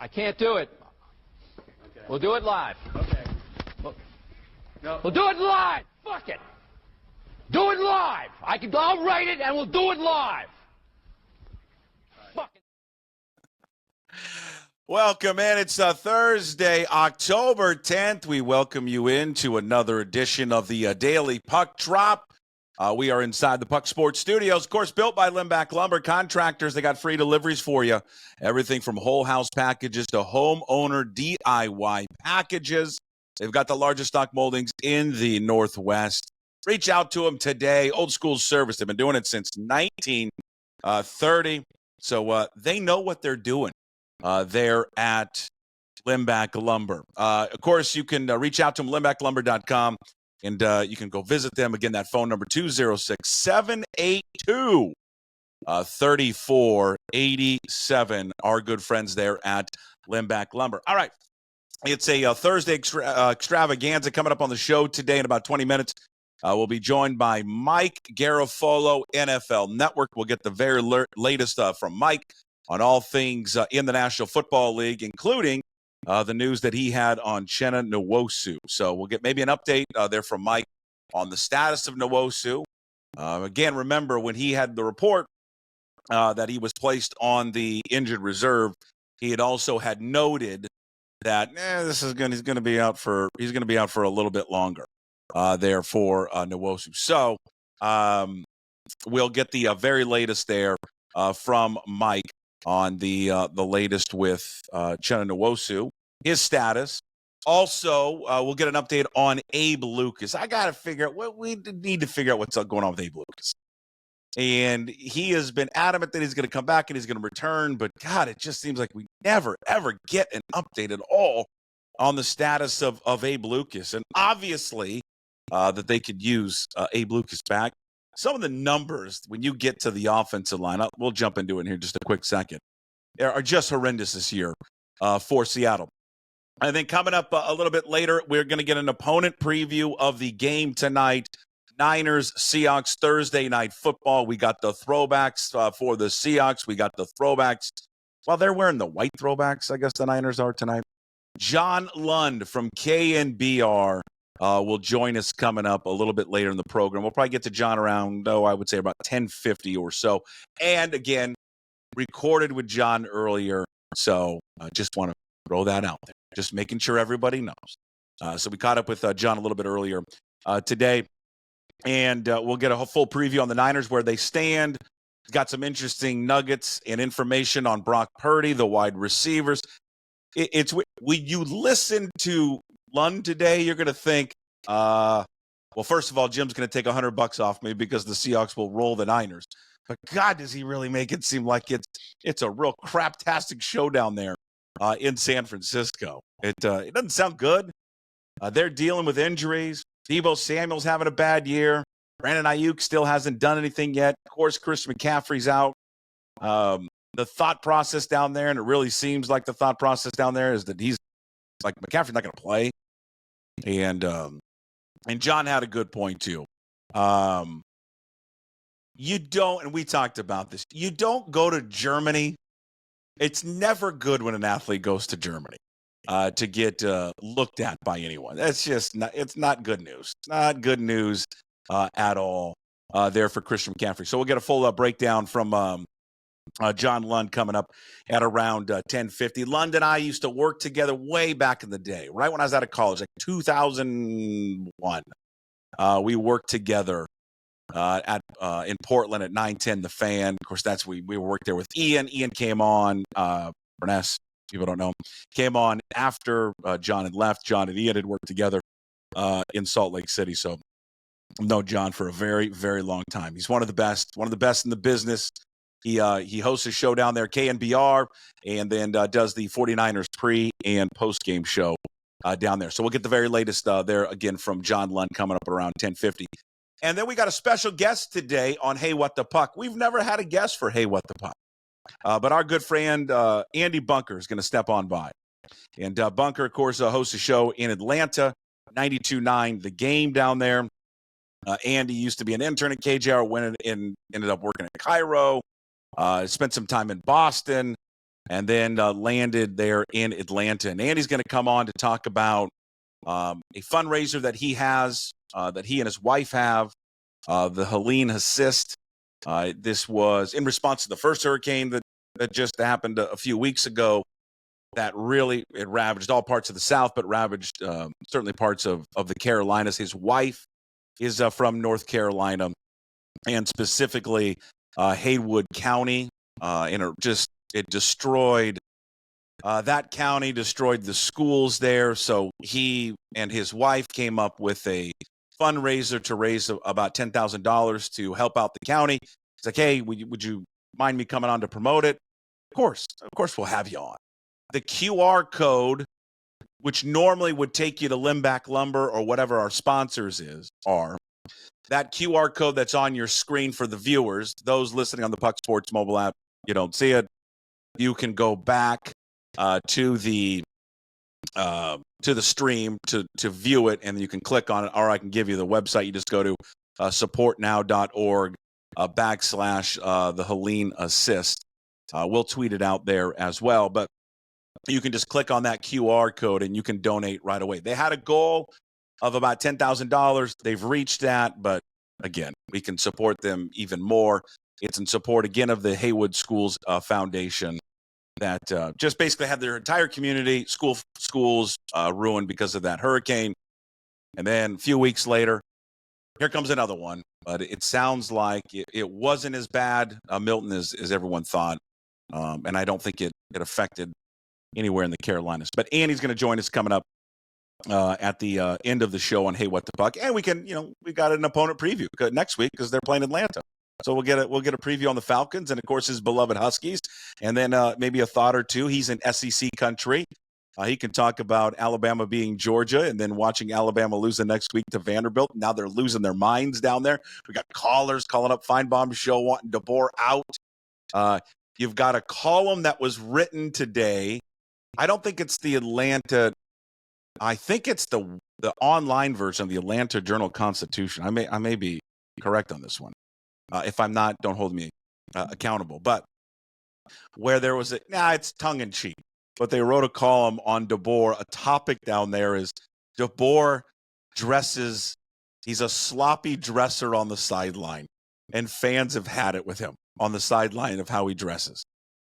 I can't do it. Okay. We'll do it live. Okay. No. We'll do it live. Fuck it. Do it live. I'll write it and we'll do it live. Fuck it. Welcome in. It's Thursday, October 10th. We welcome you into another edition of the Daily Puck Drop. We are inside the Puck Sports Studios, of course, built by Lindback Lumber Contractors. They got free deliveries for you. Everything from whole house packages to homeowner DIY packages. They've got the largest stock moldings in the Northwest. Reach out to them today. Old school service. They've been doing it since 1930. So they know what they're doing. They're at Lindback Lumber. Of course, you can reach out to them, lindbacklumber.com, and you can go visit them. Again, that phone number, 206-782-3487. Our good friends there at Lindback Lumber. All right. It's a Thursday extravaganza coming up on the show today in about 20 minutes. We'll be joined by Mike Garafolo, NFL Network. We'll get the very latest from Mike on all things in the National Football League, including the news that he had on Uchenna Nwosu. So we'll get maybe an update there from Mike on the status of Nwosu. Again, remember when he had the report that he was placed on the injured reserve, he had also had noted that he's going to be out for a little bit longer there for Nwosu. So we'll get the very latest there from Mike on the latest with Uchenna Nwosu, his status. Also, we'll get an update on Abe Lucas. I got to figure out we need to figure out what's going on with Abe Lucas. And he has been adamant that he's going to come back and he's going to return. But, God, it just seems like we never, ever get an update at all on the status of Abe Lucas. And obviously that they could use Abe Lucas back. Some of the numbers, when you get to the offensive line, we'll jump into it in here just a quick second, are just horrendous this year for Seattle. I think coming up a little bit later, we're going to get an opponent preview of the game tonight. Niners, Seahawks, Thursday Night Football. We got the throwbacks for the Seahawks. We got the throwbacks. Well, they're wearing the white throwbacks, I guess the Niners are tonight. John Lund from KNBR will join us coming up a little bit later in the program. We'll probably get to John around, I would say about 10:50 or so. And, again, recorded with John earlier, so I just want to throw that out there, just making sure everybody knows. So we caught up with John a little bit earlier today. And we'll get a full preview on the Niners, where they stand. Got some interesting nuggets and information on Brock Purdy, the wide receivers. It's when you listen to Lund today, you're going to think, well, first of all, Jim's going to take $100 off me because the Seahawks will roll the Niners. But God, does he really make it seem like it's a real craptastic showdown there in San Francisco. It doesn't sound good. They're dealing with injuries. Deebo Samuel's having a bad year. Brandon Ayuk still hasn't done anything yet. Of course, Christian McCaffrey's out. The thought process down there, and it really seems like the thought process down there is that he's like, McCaffrey's not going to play. And John had a good point too. You don't, and we talked about this, you don't go to Germany. It's never good when an athlete goes to Germany to get looked at by anyone. That's just not, it's not good news. Not good news at all there for Christian McCaffrey. So we'll get a full breakdown from John Lund coming up at around 10:50. Lund and I used to work together way back in the day, right when I was out of college, like 2001. We worked together in Portland at 910 The Fan. Of course, we worked there with Ian. Ian came on, Burness, people don't know, came on after John had left. John and Ian had worked together in Salt Lake City. So I've known John for a very, very long time. He's one of the best in the business. He hosts a show down there, KNBR, and then does the 49ers pre- and post-game show down there. So we'll get the very latest there, again, from John Lund coming up around 10:50. And then we got a special guest today on Hey, What the Puck. We've never had a guest for Hey, What the Puck. But our good friend Andy Bunker is going to step on by. And Bunker, of course, hosts a show in Atlanta, 92.9 The Game down there. Andy used to be an intern at KJR, ended up working at Cairo. Spent some time in Boston. and then landed there in Atlanta. And Andy's going to come on to talk about a fundraiser that he has, that he and his wife have, the Helene Assist. This was in response to the first hurricane that just happened a few weeks ago. That really, it ravaged all parts of the South, but ravaged certainly parts of the Carolinas. His wife is from North Carolina, and specifically Haywood County. And it destroyed that county, destroyed the schools there. So he and his wife came up with a fundraiser to raise about $10,000 to help out the county. It's like, hey, would you mind me coming on to promote it? Of course, we'll have you on. The QR code, which normally would take you to Limback Lumber or whatever our sponsors are, that QR code that's on your screen for the viewers, those listening on the Puck Sports mobile app, you don't see it. You can go back to the stream to view it, and you can click on it, or I can give you the website. You just go to supportnow.org / the Helene Assist. We'll tweet it out there as well, but you can just click on that QR code and you can donate right away. They had a goal of about $10,000. They've reached that, but again, we can support them even more. It's in support, again, of the Haywood Schools Foundation that just basically had their entire community, schools ruined because of that hurricane. And then a few weeks later, here comes another one. But it sounds like it wasn't as bad, Milton, as everyone thought. And I don't think it affected anywhere in the Carolinas. But Andy's going to join us coming up at the end of the show on Hey What the Puck. And we can, we got an opponent preview next week because they're playing Atlanta. So we'll get a preview on the Falcons and, of course, his beloved Huskies. And then maybe a thought or two. He's in SEC country. He can talk about Alabama being Georgia and then watching Alabama lose the next week to Vanderbilt. Now they're losing their minds down there. We got callers calling up Feinbaum's show wanting DeBoer out. You've got a column that was written today. I don't think it's the Atlanta. I think it's the online version of the Atlanta Journal-Constitution. I may be correct on this one. If I'm not, don't hold me accountable. But where there was it's tongue-in-cheek. But they wrote a column on DeBoer. A topic down there is DeBoer dresses. He's a sloppy dresser on the sideline. And fans have had it with him on the sideline of how he dresses.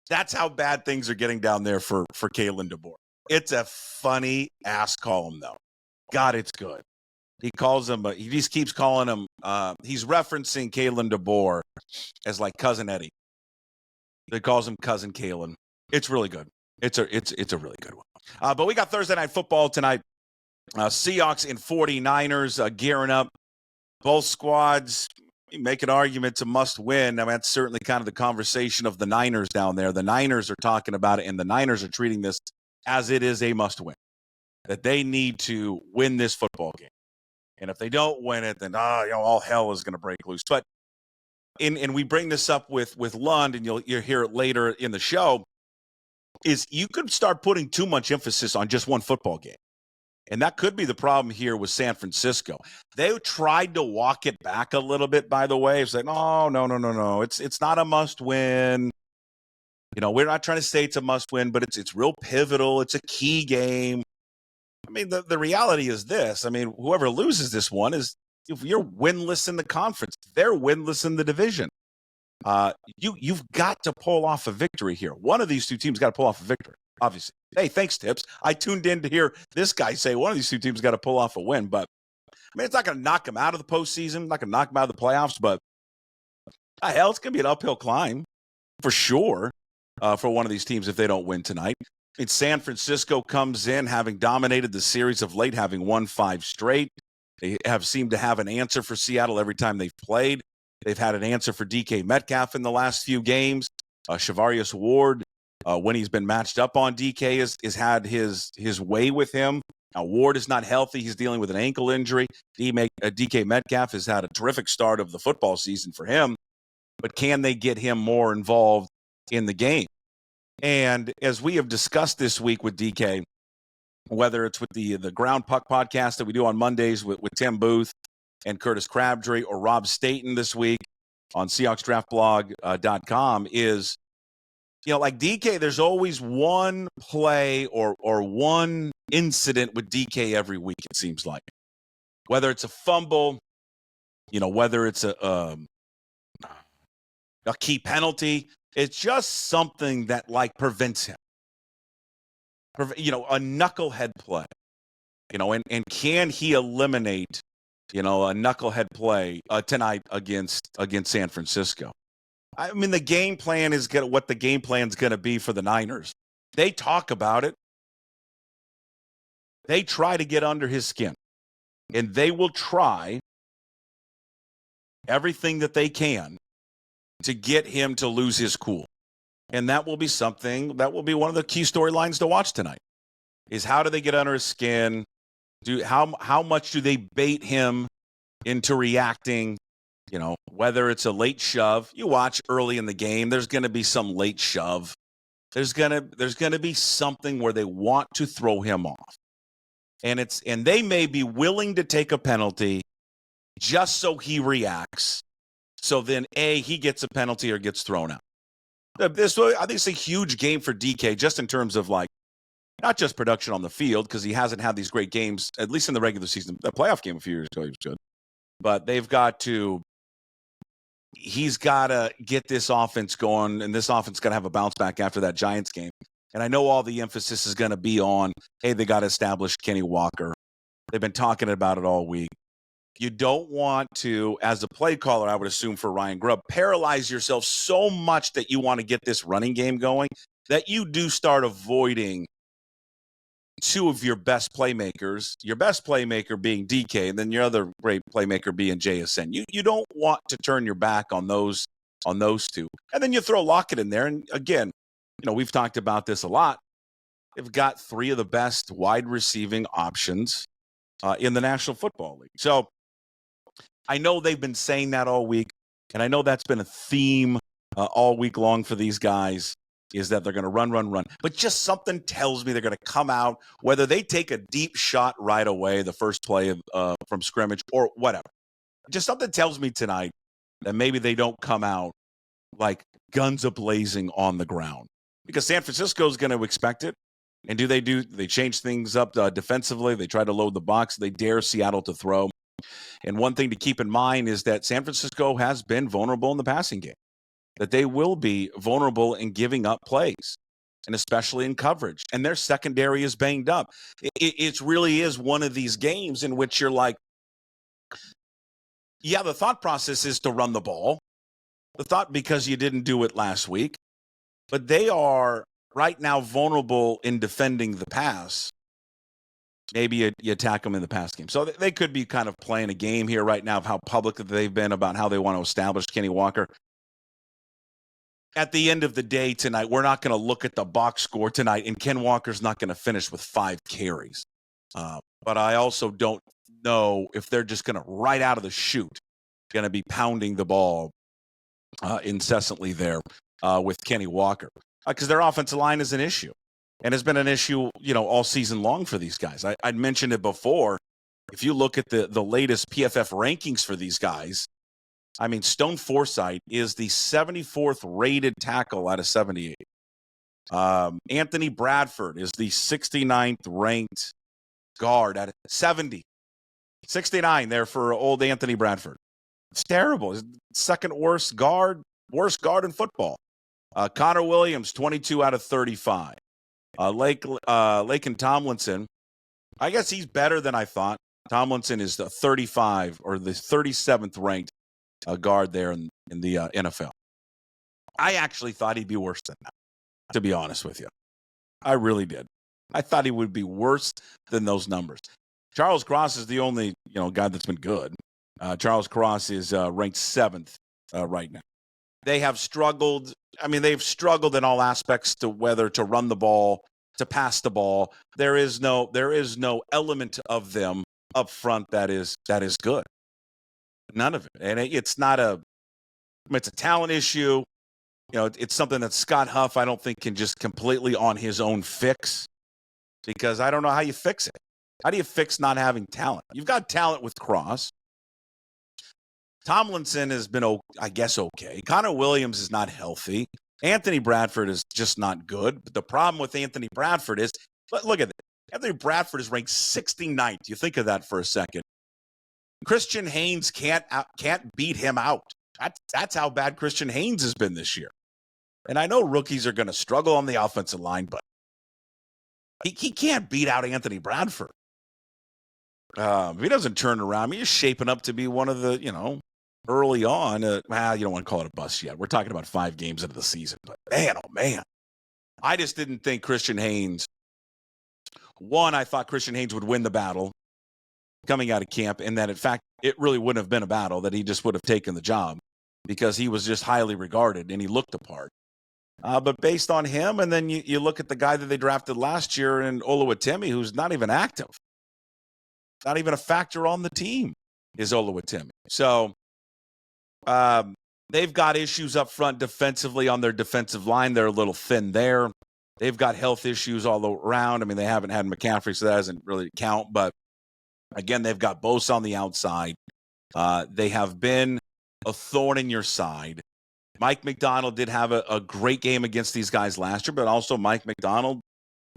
That's how bad things are getting down there for Kalen DeBoer. It's a funny ass column, though. God, it's good. He calls him, he just keeps calling him, he's referencing Kalen DeBoer as like Cousin Eddie. He calls him Cousin Kalen. It's really good. It's a really good one. But we got Thursday Night Football tonight. Seahawks and 49ers gearing up. Both squads make an argument to must win. I mean, that's certainly kind of the conversation of the Niners down there. The Niners are talking about it, and the Niners are treating this as it is a must win. That they need to win this football game. And if they don't win it, then all hell is going to break loose. But and we bring this up with Lund, and you'll hear it later in the show, is you could start putting too much emphasis on just one football game. And that could be the problem here with San Francisco. They tried to walk it back a little bit, by the way. It's like, no. It's not a must win. We're not trying to say it's a must win, but it's real pivotal. It's a key game. I mean, the reality is this. I mean, whoever loses this one is, if you're winless in the conference, they're winless in the division. You've got to pull off a victory here. One of these two teams got to pull off a victory, obviously. Hey, thanks, Tips. I tuned in to hear this guy say one of these two teams got to pull off a win. But, I mean, it's not going to knock them out of the postseason, not going to knock them out of the playoffs. But, hell, it's going to be an uphill climb for sure for one of these teams if they don't win tonight. I mean, San Francisco comes in having dominated the series of late, having won 5 straight. They have seemed to have an answer for Seattle every time they've played. They've had an answer for DK Metcalf in the last few games. Shavarius Ward, when he's been matched up on DK, has had his way with him. Now, Ward is not healthy. He's dealing with an ankle injury. DK Metcalf has had a terrific start of the football season for him. But can they get him more involved in the game? And as we have discussed this week with DK, whether it's with the Ground Puck podcast that we do on Mondays with Tim Booth and Curtis Crabtree, or Rob Staten this week on SeahawksDraftBlog.com, is like DK, there's always one play or one incident with DK every week, it seems like. Whether it's a fumble, whether it's a key penalty, it's just something that, prevents him. A knucklehead play. And can he eliminate, a knucklehead play tonight against San Francisco? I mean, the game plan is what the game plan is going to be for the Niners. They talk about it. They try to get under his skin, and they will try everything that they can to get him to lose his cool. And that will be something that will be one of the key storylines to watch tonight. Is how do they get under his skin? How much do they bait him into reacting? Whether it's a late shove, you watch early in the game, there's going to be some late shove. There's going to be something where they want to throw him off. And they may be willing to take a penalty just so he reacts. So then he gets a penalty or gets thrown out. I think it's a huge game for DK just in terms of not just production on the field, because he hasn't had these great games, at least in the regular season. The playoff game a few years ago, he was good. But he's got to get this offense going, and this offense got to have a bounce back after that Giants game. And I know all the emphasis is going to be on, hey, they got to establish Kenny Walker. They've been talking about it all week. You don't want to, as a play caller, I would assume for Ryan Grubb, paralyze yourself so much that you want to get this running game going that you do start avoiding two of your best playmakers, your best playmaker being DK, and then your other great playmaker being JSN. You don't want to turn your back on those two. And then you throw Lockett in there. And again, we've talked about this a lot. They've got three of the best wide receiving options in the National Football League. So I know they've been saying that all week, and I know that's been a theme all week long for these guys, is that they're going to run. But just something tells me they're going to come out, whether they take a deep shot right away, the first play from scrimmage or whatever. Just something tells me tonight that maybe they don't come out like guns a-blazing on the ground. Because San Francisco is going to expect it. And they change things up defensively. They try to load the box. They dare Seattle to throw. And one thing to keep in mind is that San Francisco has been vulnerable in the passing game, that they will be vulnerable in giving up plays, and especially in coverage. And their secondary is banged up. It really is one of these games in which you're like, yeah, the thought process is to run the ball. Because you didn't do it last week. But they are right now vulnerable in defending the pass. Maybe you attack them in the pass game. So they could be kind of playing a game here right now of how public they've been about how they want to establish Kenny Walker. At the end of the day tonight, we're not going to look at the box score tonight, and Ken Walker's not going to finish with 5 carries. But I also don't know if they're just going to, right out of the chute, going to be pounding the ball incessantly there with Kenny Walker. Because their offensive line is an issue. And has been an issue, all season long for these guys. I'd mentioned it before. If you look at the latest PFF rankings for these guys, I mean, Stone Forsythe is the 74th rated tackle out of 78. Anthony Bradford is the 69th ranked guard at 70. 69 there for old Anthony Bradford. It's terrible. It's second worst guard in football. Connor Williams, 22 out of 35. Laken Tomlinson, I guess he's better than I thought. Tomlinson is the 35 or the 37th ranked guard there in the NFL. I actually thought he'd be worse than that, to be honest with you. I really did. I thought he would be worse than those numbers. Charles Cross is the only guy that's been good. Charles Cross is ranked 7th right now. They have struggled. I mean, they've struggled in all aspects to whether to run the ball, to pass the ball. There is no element of them up front that is good. None of it. And it's a talent issue. It's something that Scott Huff, I don't think, can just completely on his own fix, because I don't know how you fix it. How do you fix not having talent? You've got talent with Cross. Tomlinson has been, I guess, okay. Connor Williams is not healthy. Anthony Bradford is just not good. But the problem with Anthony Bradford is, look at this. Anthony Bradford is ranked 69th. You think of that for a second. Christian Haynes can't beat him out. That's how bad Christian Haynes has been this year. And I know rookies are going to struggle on the offensive line, but he can't beat out Anthony Bradford. If he doesn't turn around, he's shaping up to be one of the, early on. You don't want to call it a bust yet. We're talking about 5 games into the season. But, man, oh, man. I just didn't think Christian Haynes. One, I thought Christian Haynes would win the battle coming out of camp, and that, in fact, it really wouldn't have been a battle, that he just would have taken the job because he was just highly regarded and he looked the part. But based on him, and then you look at the guy that they drafted last year in Oluwatimi, who's not even active, not even a factor on the team, is Oluwatimi. So they've got issues up front defensively on their defensive line. They're a little thin there. They've got health issues all around. I mean, they haven't had McCaffrey, so that doesn't really count. But, again, they've got Bosa on the outside. They have been a thorn in your side. Mike McDonald did have a great game against these guys last year, but also Mike McDonald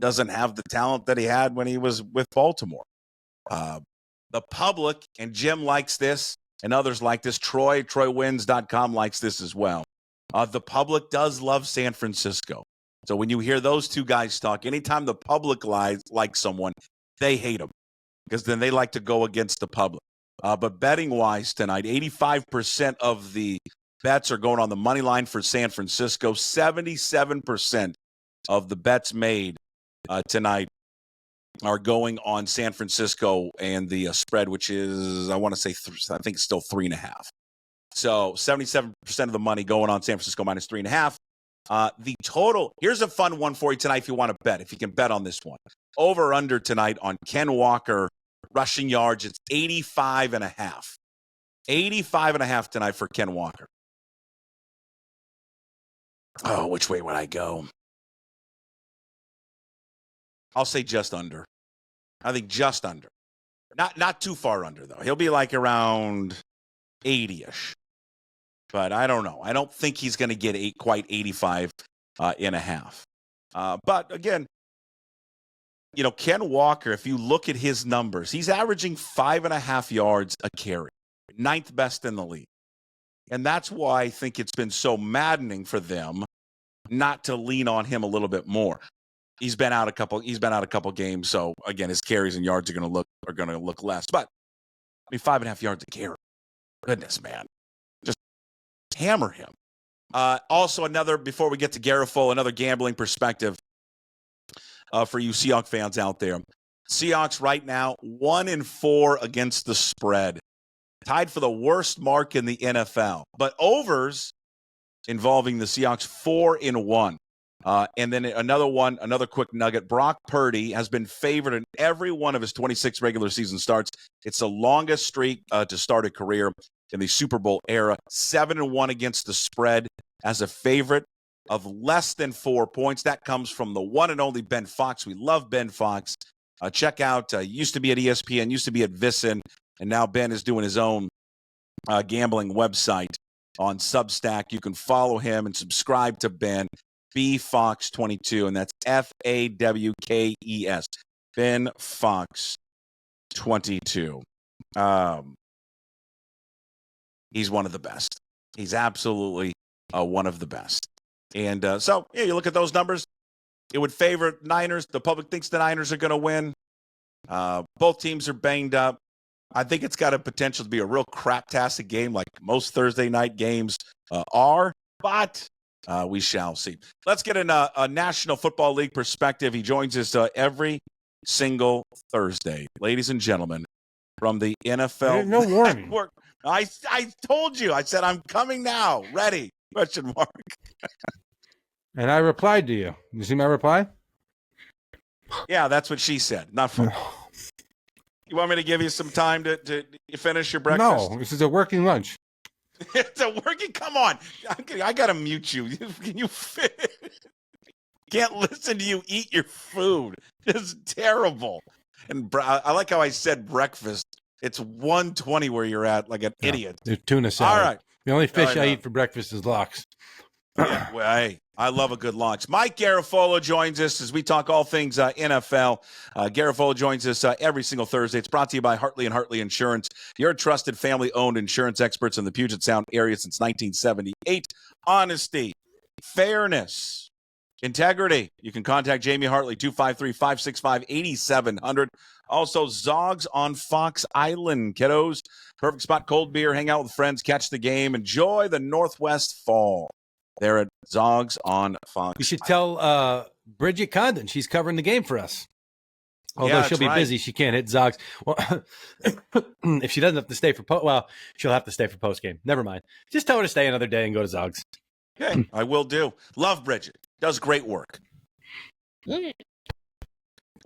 doesn't have the talent that he had when he was with Baltimore. The public, and Jim likes this, and others like this. TroyWins.com likes this as well. The public does love San Francisco. So when you hear those two guys talk, anytime the public likes someone, they hate them because then they like to go against the public. But betting-wise tonight, 85% of the bets are going on the money line for San Francisco. 77% of the bets made tonight are going on San Francisco and the spread, which is, I want to say, I think it's still 3.5. So 77% of the money going on San Francisco minus 3.5. The total, here's a fun one for you tonight if you want to bet, if you can bet on this one. Over under tonight on Ken Walker rushing yards, it's 85.5. 85.5 tonight for Ken Walker. Oh, which way would I go? I'll say just under. I think just under. Not too far under, though. He'll be like around 80-ish. But I don't know. I don't think he's going to get quite 85.5. But, again, Ken Walker, if you look at his numbers, he's averaging 5.5 yards a carry. 9th best in the league. And that's why I think it's been so maddening for them not to lean on him a little bit more. He's been out a couple games, so again, his carries and yards are going to look less. But 5.5 yards a carry. Goodness, man. Just hammer him. Also, before we get to Garafolo, another gambling perspective for you Seahawks fans out there. Seahawks right now 1-4 against the spread. Tied for the worst mark in the NFL. But overs involving the Seahawks 4-1. And then another quick nugget. Brock Purdy has been favored in every one of his 26 regular season starts. It's the longest streak to start a career in the Super Bowl era. 7-1 against the spread as a favorite of less than 4 points. That comes from the one and only Ben Fox. We love Ben Fox. Check out, used to be at ESPN, used to be at VSiN, and now Ben is doing his own gambling website on Substack. You can follow him and subscribe to Ben, BFox22, and that's FAWKES, Ben Fox 22. He's one of the best. He's absolutely one of the best. And so, you look at those numbers, it would favor Niners. The public thinks the Niners are going to win. Both teams are banged up. I think it's got a potential to be a real craptastic game like most Thursday night games are, but we shall see. Let's get a National Football League perspective. He joins us every single Thursday. Ladies and gentlemen, from the NFL no warning. Network. I told you. I said, I'm coming now. Ready? Question mark. And I replied to you. You see my reply? Yeah, that's what she said. Not fun. You want me to give you some time to finish your breakfast? No, this is a working lunch. It's a working. Come on, I gotta mute you. Can you can't listen to you eat your food. It's terrible. And I like how I said breakfast. It's 1:20 where you're at, like an idiot. There's tuna salad. All right. The only fish I eat for breakfast is lox. Yeah, well, hey, I love a good launch. Mike Garafolo joins us as we talk all things NFL. Garafolo joins us every single Thursday. It's brought to you by Hartley & Hartley Insurance. Your trusted family-owned insurance experts in the Puget Sound area since 1978. Honesty, fairness, integrity. You can contact Jamie Hartley, 253-565-8700. Also, Zogs on Fox Island, kiddos. Perfect spot, cold beer, hang out with friends, catch the game, enjoy the Northwest fall. They're at Zogs on Fox. You should tell Bridget Condon she's covering the game for us. Although she'll be busy, she can't hit Zogs. Well, if she doesn't have to stay for she'll have to stay for post game. Never mind. Just tell her to stay another day and go to Zogs. Okay, I will do. Love Bridget. Does great work. Okay,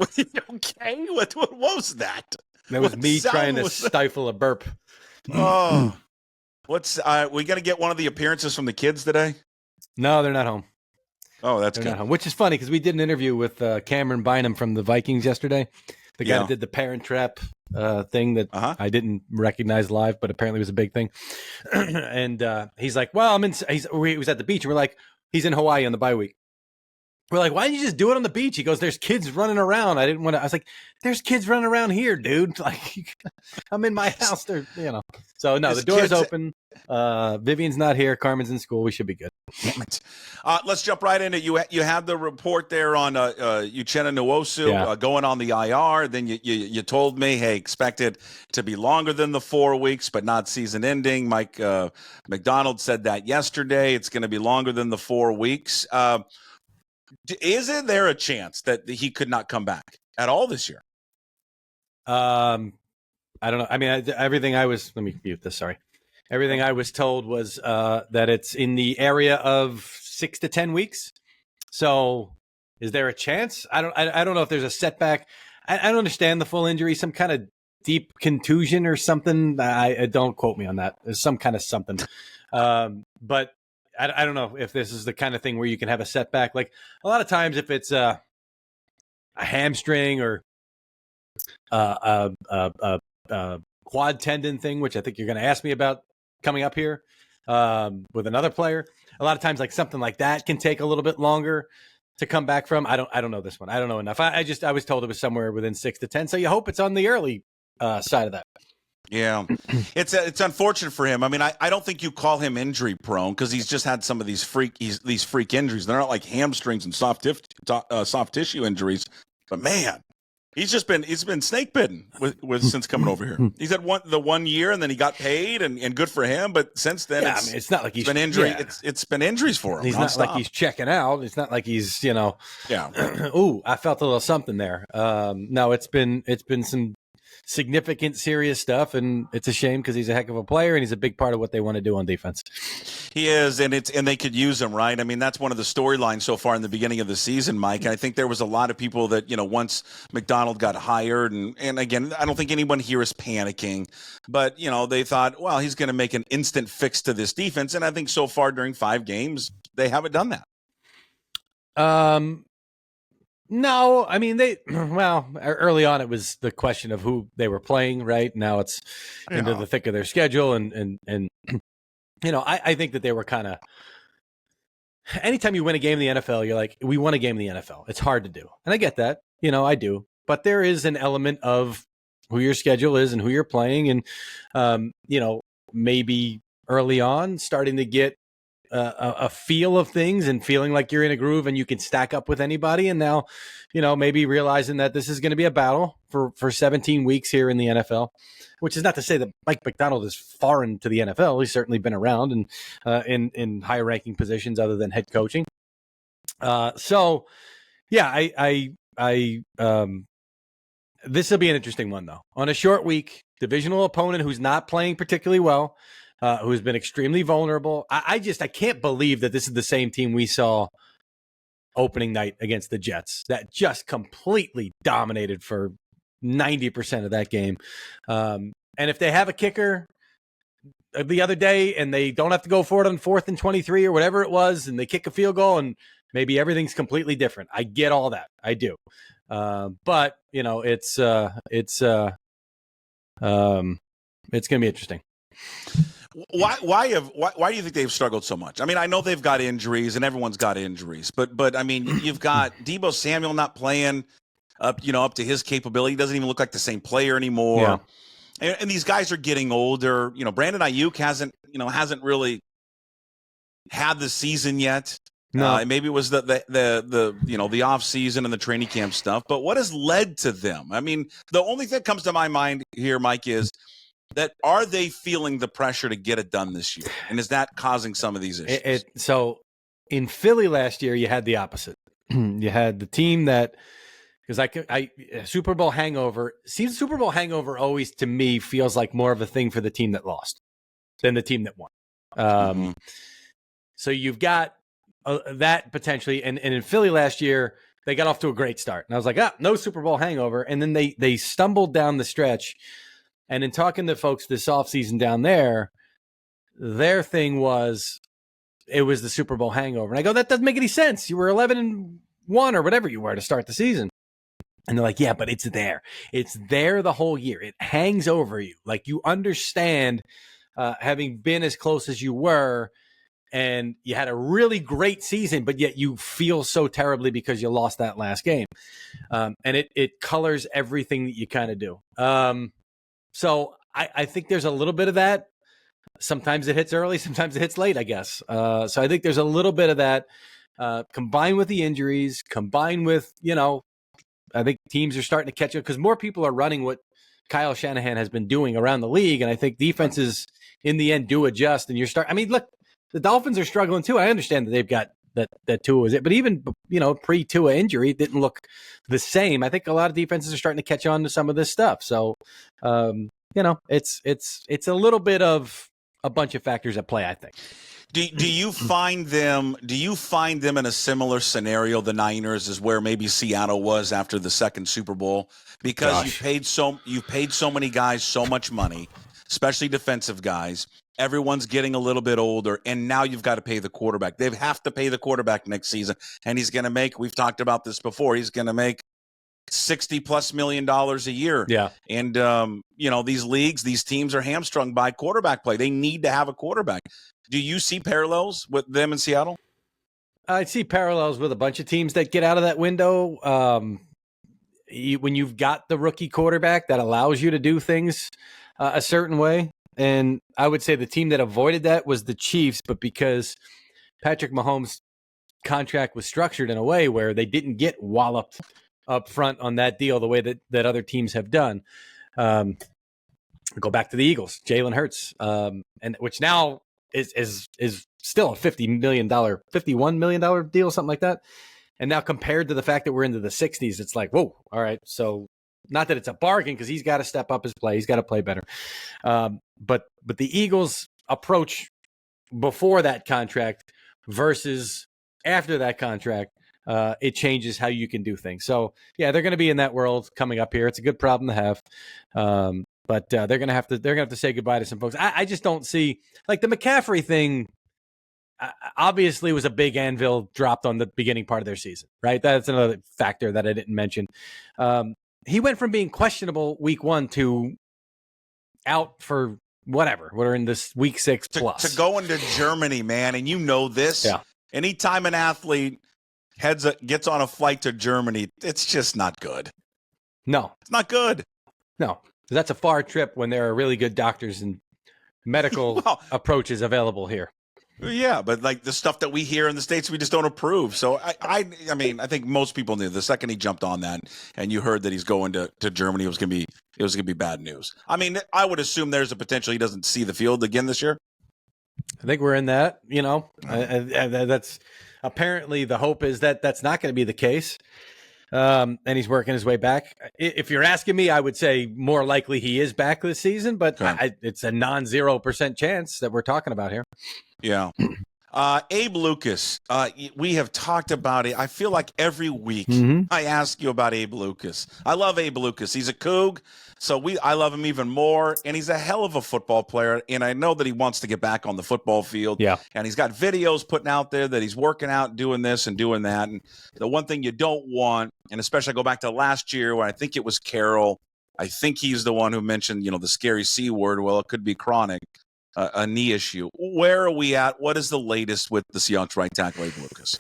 what was that? That was me trying to stifle a burp. Oh, we gonna get one of the appearances from the kids today? No, they're not home. Oh, that's they're good. Not home, which is funny because we did an interview with Cameron Bynum from the Vikings yesterday. The guy that did the Parent Trap thing that I didn't recognize live, but apparently was a big thing. And he's like, "Well, he was at the beach." And we're like, "He's in Hawaii on the bye week." We're like, "Why didn't you just do it on the beach?" He goes, "There's kids running around. I was like, "There's kids running around here, dude. Like, I'm in my house. They're, So no, the door's open. Vivian's not here. Carmen's in school. We should be good. Let's jump right into it. You had the report there on Uchenna Nwosu going on the IR. Then you told me, hey, expect it to be longer than the 4 weeks, but not season ending. Mike McDonald said that yesterday. It's going to be longer than the 4 weeks. Isn't there a chance that he could not come back at all this year? I don't know. I mean, everything I was. Let me mute this. Sorry. Everything I was told was that it's in the area of 6 to 10 weeks. So, is there a chance? I don't know if there's a setback. I don't understand the full injury. Some kind of deep contusion or something. I don't quote me on that. There's some kind of something. But I don't know if this is the kind of thing where you can have a setback. Like a lot of times, if it's a hamstring or a quad tendon thing, which I think you're going to ask me about coming up here with another player, a lot of times like something like that can take a little bit longer to come back from. I don't know this one. I don't know enough. I was told it was somewhere within 6 to 10. So you hope it's on the early side of that. Yeah, it's unfortunate for him. I mean, I don't think you call him injury prone because he's just had some of these freak injuries. They're not like hamstrings and soft tissue injuries, but man, he's been snake bitten with since coming over here. He's had the 1 year and then he got paid and good for him. But since then, it's not like he's been injury. Yeah. It's been injuries for him. He's not like he's checking out. It's not like he's ooh, I felt a little something there. No, it's been some significant, serious stuff, and it's a shame because he's a heck of a player and he's a big part of what they want to do on defense. He is, and they could use him, right? I mean, that's one of the storylines so far in the beginning of the season, Mike. And I think there was a lot of people that once McDonald got hired, and again, I don't think anyone here is panicking, but they thought, well, he's going to make an instant fix to this defense, and I think so far during 5 games they haven't done that. No, I mean, early on it was the question of who they were playing, right? Now it's into the thick of their schedule. And I think that they were kind of, anytime you win a game in the NFL, you're like, we won a game in the NFL. It's hard to do. And I get that, I do, but there is an element of who your schedule is and who you're playing. And, maybe early on starting to get a feel of things and feeling like you're in a groove and you can stack up with anybody. And now, maybe realizing that this is going to be a battle for 17 weeks here in the NFL, which is not to say that Mike McDonald is foreign to the NFL. He's certainly been around and in higher ranking positions other than head coaching. So yeah, this will be an interesting one though. On a short week, divisional opponent who's not playing particularly well, who's been extremely vulnerable. I can't believe that this is the same team we saw opening night against the Jets that just completely dominated for 90% of that game. And if they have a kicker the other day and they don't have to go for it on 4th and 23 or whatever it was, and they kick a field goal and maybe everything's completely different. I get all that. I do. But it's going to be interesting. Why do you think they've struggled so much? I mean, I know they've got injuries, and everyone's got injuries, but I mean, you've got Deebo Samuel not playing up to his capability. He doesn't even look like the same player anymore. Yeah. And these guys are getting older. Brandon Ayuk hasn't really had the season yet. No, maybe it was the off season and the training camp stuff. But what has led to them? I mean, the only thing that comes to my mind here, Mike, is that are they feeling the pressure to get it done this year, and is that causing some of these issues? So in Philly last year, you had the opposite. You had the team that, because Super Bowl hangover. See, Super Bowl hangover always to me feels like more of a thing for the team that lost than the team that won. So you've got that potentially, and in Philly last year, they got off to a great start, and I was like, no Super Bowl hangover, and then they stumbled down the stretch. And in talking to folks this offseason down there, their thing was it was the Super Bowl hangover, and I go, that doesn't make any sense. You were 11-1 or whatever you were to start the season. And they're like, yeah, but it's there. It's there the whole year. It hangs over you. Like, you understand, having been as close as you were, and you had a really great season, but yet you feel so terribly because you lost that last game. And it colors everything that you kind of do. So I think there's a little bit of that. Sometimes it hits early, sometimes it hits late, I guess. So I think there's a little bit of that, combined with the injuries, combined with, I think teams are starting to catch up because more people are running what Kyle Shanahan has been doing around the league. And I think defenses in the end do adjust. And look, the Dolphins are struggling too. I understand that they've got that Tua was it, but even, pre-Tua injury didn't look the same. I think a lot of defenses are starting to catch on to some of this stuff. So, it's a little bit of a bunch of factors at play, I think. Do you find them in a similar scenario, the Niners, as where maybe Seattle was after the second Super Bowl? Because you paid so many guys so much money, especially defensive guys. Everyone's getting a little bit older, and now you've got to pay the quarterback. They have to pay the quarterback next season, and he's going to make, we've talked about this before, he's going to make $60+ million a year. Yeah. And, these leagues, these teams are hamstrung by quarterback play. They need to have a quarterback. Do you see parallels with them in Seattle? I see parallels with a bunch of teams that get out of that window. When you've got the rookie quarterback that allows you to do things a certain way. And I would say the team that avoided that was the Chiefs, but because Patrick Mahomes' contract was structured in a way where they didn't get walloped up front on that deal the way that other teams have done. Go back to the Eagles, Jalen Hurts, and which now is still a $51 million deal, something like that. And now compared to the fact that we're into the 60s, it's like, whoa, all right. So not that it's a bargain because he's got to step up his play. He's got to play better. But the Eagles' approach before that contract versus after that contract, it changes how you can do things. So yeah, they're going to be in that world coming up here. It's a good problem to have. But they're going to have to say goodbye to some folks. I just don't see, like, the McCaffrey thing. Obviously was a big anvil dropped on the beginning part of their season, right? That's another factor that I didn't mention. He went from being questionable week 1 to out for whatever. We're in this week 6 plus. To go into Germany, man, and you know this. Yeah. Anytime an athlete gets on a flight to Germany, it's just not good. No. It's not good. No. That's a far trip when there are really good doctors and medical approaches available here. Yeah, but like the stuff that we hear in the States, we just don't approve. So I mean, I think most people knew the second he jumped on that and you heard that he's going to Germany, it was gonna be bad news. I mean, I would assume there's a potential he doesn't see the field again this year. I think we're in that, that's apparently the hope is that that's not going to be the case. And he's working his way back. If you're asking me, I would say more likely he is back this season, but it's a non-0% chance that we're talking about here. Yeah. Abe Lucas, we have talked about it. I feel like every week I ask you about Abe Lucas. I love Abe Lucas. He's a Coug, so I love him even more, and he's a hell of a football player, and I know that he wants to get back on the football field. Yeah. And he's got videos putting out there that he's working out, doing this and doing that. And the one thing you don't want, and especially I go back to last year when I think it was Carroll, I think he's the one who mentioned, the scary C word. Well, it could be chronic. a knee issue. Where are we at? What is the latest with the Seahawks right tackle, Abe Lucas?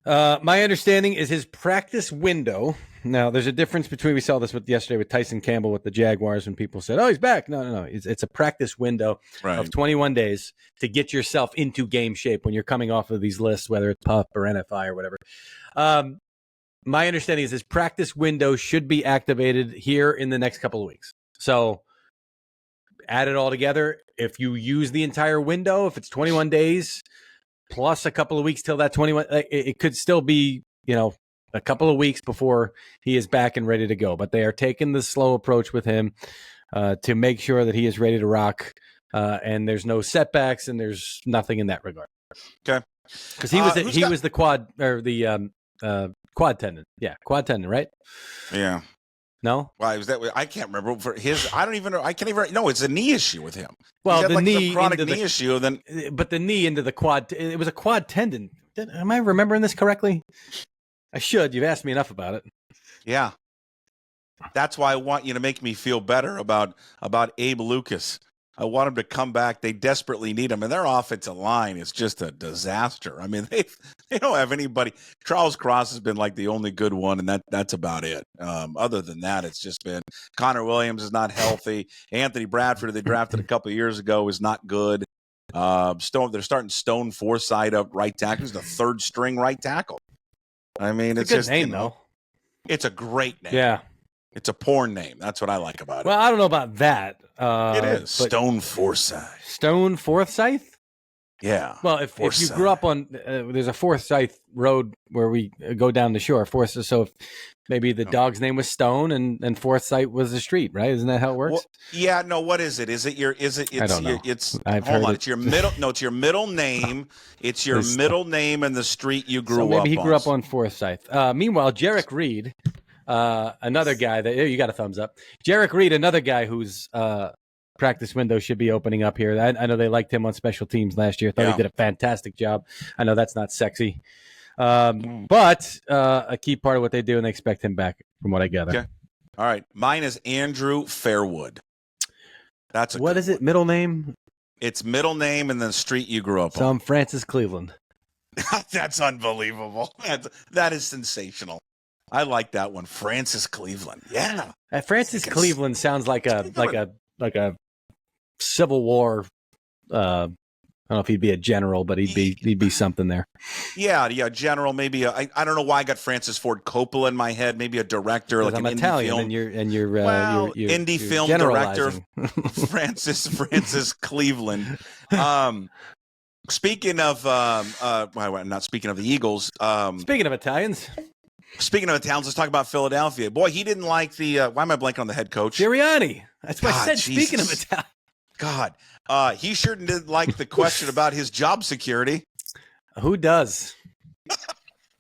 My understanding is his practice window. Now, there's a difference between, we saw this yesterday with Tyson Campbell with the Jaguars when people said, oh, he's back. No. It's a practice window of 21 days to get yourself into game shape when you're coming off of these lists, whether it's PUP or NFI or whatever. My understanding is his practice window should be activated here in the next couple of weeks. So add it all together. If you use the entire window, if it's 21 days plus a couple of weeks till that 21, it could still be, a couple of weeks before he is back and ready to go. But they are taking the slow approach with him to make sure that he is ready to rock. And there's no setbacks and there's nothing in that regard. Okay. Because he was the quad or the quad tendon. Yeah, quad tendon, right? Yeah. No? Why was that? I can't remember. For his, I don't even know. I can't even. No, it's a knee issue with him. Well, the knee, chronic knee issue. Then, but the knee into the quad. It was a quad tendon. Am I remembering this correctly? I should. You've asked me enough about it. Yeah. That's why I want you to make me feel better about Abe Lucas. I want him to come back. They desperately need him, and their offensive line is just a disaster. I mean, they don't have anybody. Charles Cross has been like the only good one, and that's about it. Other than that, it's just been Connor Williams is not healthy. Anthony Bradford, they drafted a couple of years ago, is not good. They're starting Stone Forsythe up right tackle. He's the third string right tackle. I mean, it's a good just name though. It's a great name. Yeah. It's a porn name. That's what I like about it. Well, I don't know about that. It is. Stone Forsythe. Stone Forsythe? Yeah. Well, if you grew up on, there's a Forsythe Road where we go down the shore. So if maybe the dog's name was Stone and Forsythe was the street, right? Isn't that how it works? Well, yeah. No. What is it? I don't know. It's your middle. No, it's your middle name. It's your middle name and the street you grew up on. Maybe he grew up on Forsythe. Meanwhile, Jarek Reed. Another guy that you got a thumbs up. Jarek Reed, another guy whose practice window should be opening up here. I know they liked him on special teams last year. Thought he did a fantastic job. I know that's not sexy, but a key part of what they do, and they expect him back, from what I gather. Okay. All right. Mine is Andrew Fairwood. That's what is it? Middle name? It's middle name and the street you grew up on. So I'm Francis Cleveland. That's unbelievable. That is sensational. I like that one, Francis Cleveland. Yeah, Francis Cleveland sounds like a Civil War. I don't know if he'd be a general, but he'd be something there. Yeah, general. Maybe I don't know why I got Francis Ford Coppola in my head. Maybe a director, like I'm an Italian, indie film. and you're indie film director, Francis Cleveland. Speaking of, not speaking of the Eagles. Speaking of Italians. Speaking of Italians, let's talk about Philadelphia. Boy, he didn't like the. Why am I blanking on the head coach? Sirianni. That's what I said. Jesus. Speaking of Italian. God, he sure didn't like the question about his job security. Who does?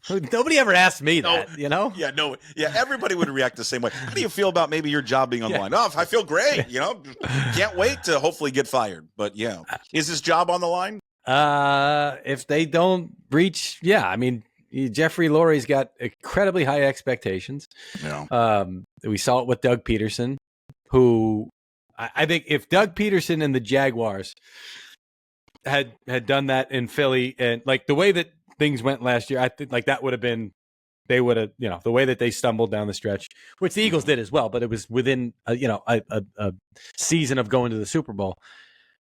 Nobody ever asked me that, you know? Yeah, no. Yeah, everybody would react the same way. How do you feel about maybe your job being on the line? Oh, I feel great. Can't wait to hopefully get fired. But yeah, is his job on the line? If they don't reach, I mean, Jeffrey Lurie's got incredibly high expectations. Yeah. We saw it with Doug Peterson, who I think if Doug Peterson and the Jaguars had done that in Philly, and like the way that things went last year, I think like that would have been, they would have, the way that they stumbled down the stretch, which the Eagles did as well, but it was within a season of going to the Super Bowl.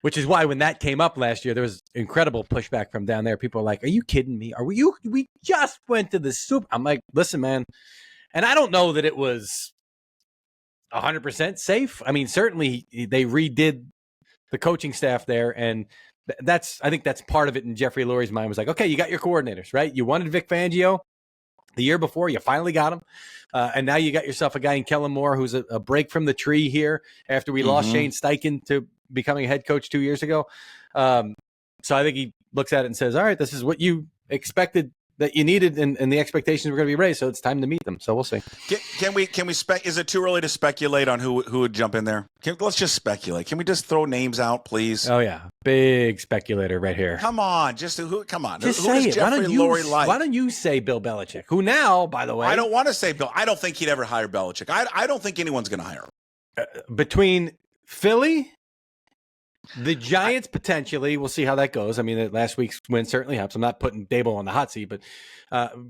Which is why when that came up last year, there was incredible pushback from down there. People are like, "Are you kidding me? We just went to the Super." I'm like, "Listen, man," and I don't know that it was 100% safe. I mean, certainly they redid the coaching staff there, and I think that's part of it. In Jeffrey Lurie's mind was like, "Okay, you got your coordinators, right? You wanted Vic Fangio the year before, you finally got him, and now you got yourself a guy in Kellen Moore who's a break from the tree here after we lost Shane Steichen to becoming a head coach 2 years ago. So I think he looks at it and says, all right, this is what you expected that you needed, and the expectations were going to be raised. So it's time to meet them. So we'll see. Can we is it too early to speculate on who would jump in there? Let's just speculate. Can we just throw names out, please? Oh yeah. Big speculator right here. Come on. Come on. Just who say does it. Jeffrey Lurie like? Why don't you say Bill Belichick, who now, by the way, I don't want to say Bill. I don't think he'd ever hire Belichick. I don't think anyone's going to hire him. Between Philly The Giants potentially. We'll see how that goes. I mean, last week's win certainly helps. I'm not putting Dable on the hot seat, but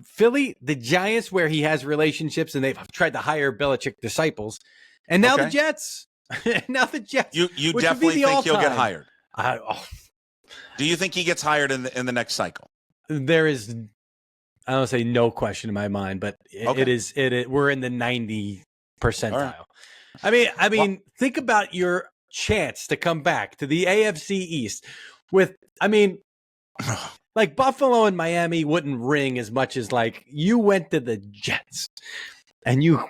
Philly, the Giants, where he has relationships and they've tried to hire Belichick disciples, and now the Jets. Now the Jets. You definitely think he'll get hired. Do you think he gets hired in the next cycle? There is, I don't say no question in my mind, but it is. We're in the 90 percentile. Right. I mean, think about your chance to come back to the AFC East with. I mean, like Buffalo and Miami wouldn't ring as much as like you went to the Jets, and you.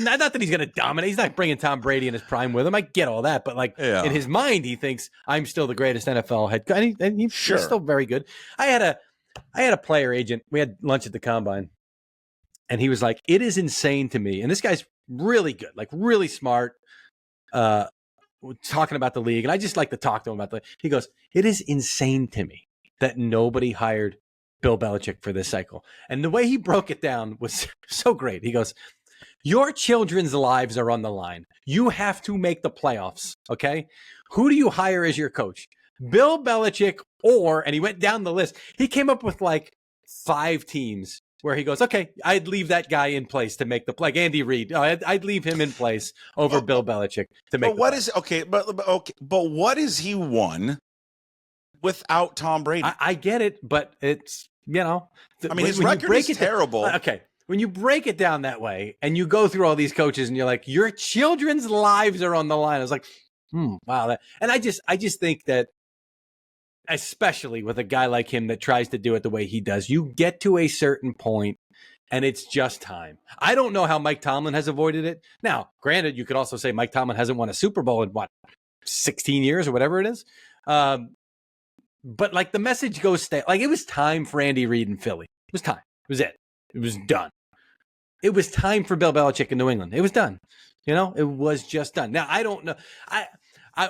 Not that he's going to dominate. He's not bringing Tom Brady in his prime with him. I get all that, but like in his mind, he thinks I'm still the greatest NFL head coach, and he's still very good. I had a player agent. We had lunch at the Combine, and he was like, "It is insane to me." And this guy's really good, like really smart, talking about the league. And I just like to talk to him about He goes, "It is insane to me that nobody hired Bill Belichick for this cycle." And the way he broke it down was so great. He goes, "Your children's lives are on the line. You have to make the playoffs, okay? Who do you hire as your coach? Bill Belichick and he went down the list. He came up with like 5 teams where he goes, okay, I'd leave that guy in place to make the play. Like Andy Reid, I'd leave him in place over Bill Belichick to make but what has he won without Tom Brady? I get it, but it's, his record is terrible. Okay. When you break it down that way and you go through all these coaches and you're like, your children's lives are on the line. I was like, wow. And I just think that, especially with a guy like him that tries to do it the way he does, you get to a certain point and it's just time. I don't know how Mike Tomlin has avoided it. Now, granted, you could also say Mike Tomlin hasn't won a Super Bowl in 16 years or whatever it is. But like the message goes, like it was time for Andy Reid in Philly. It was time. It was it. It was done. It was time for Bill Belichick in New England. It was done. It was just done. Now, I don't know.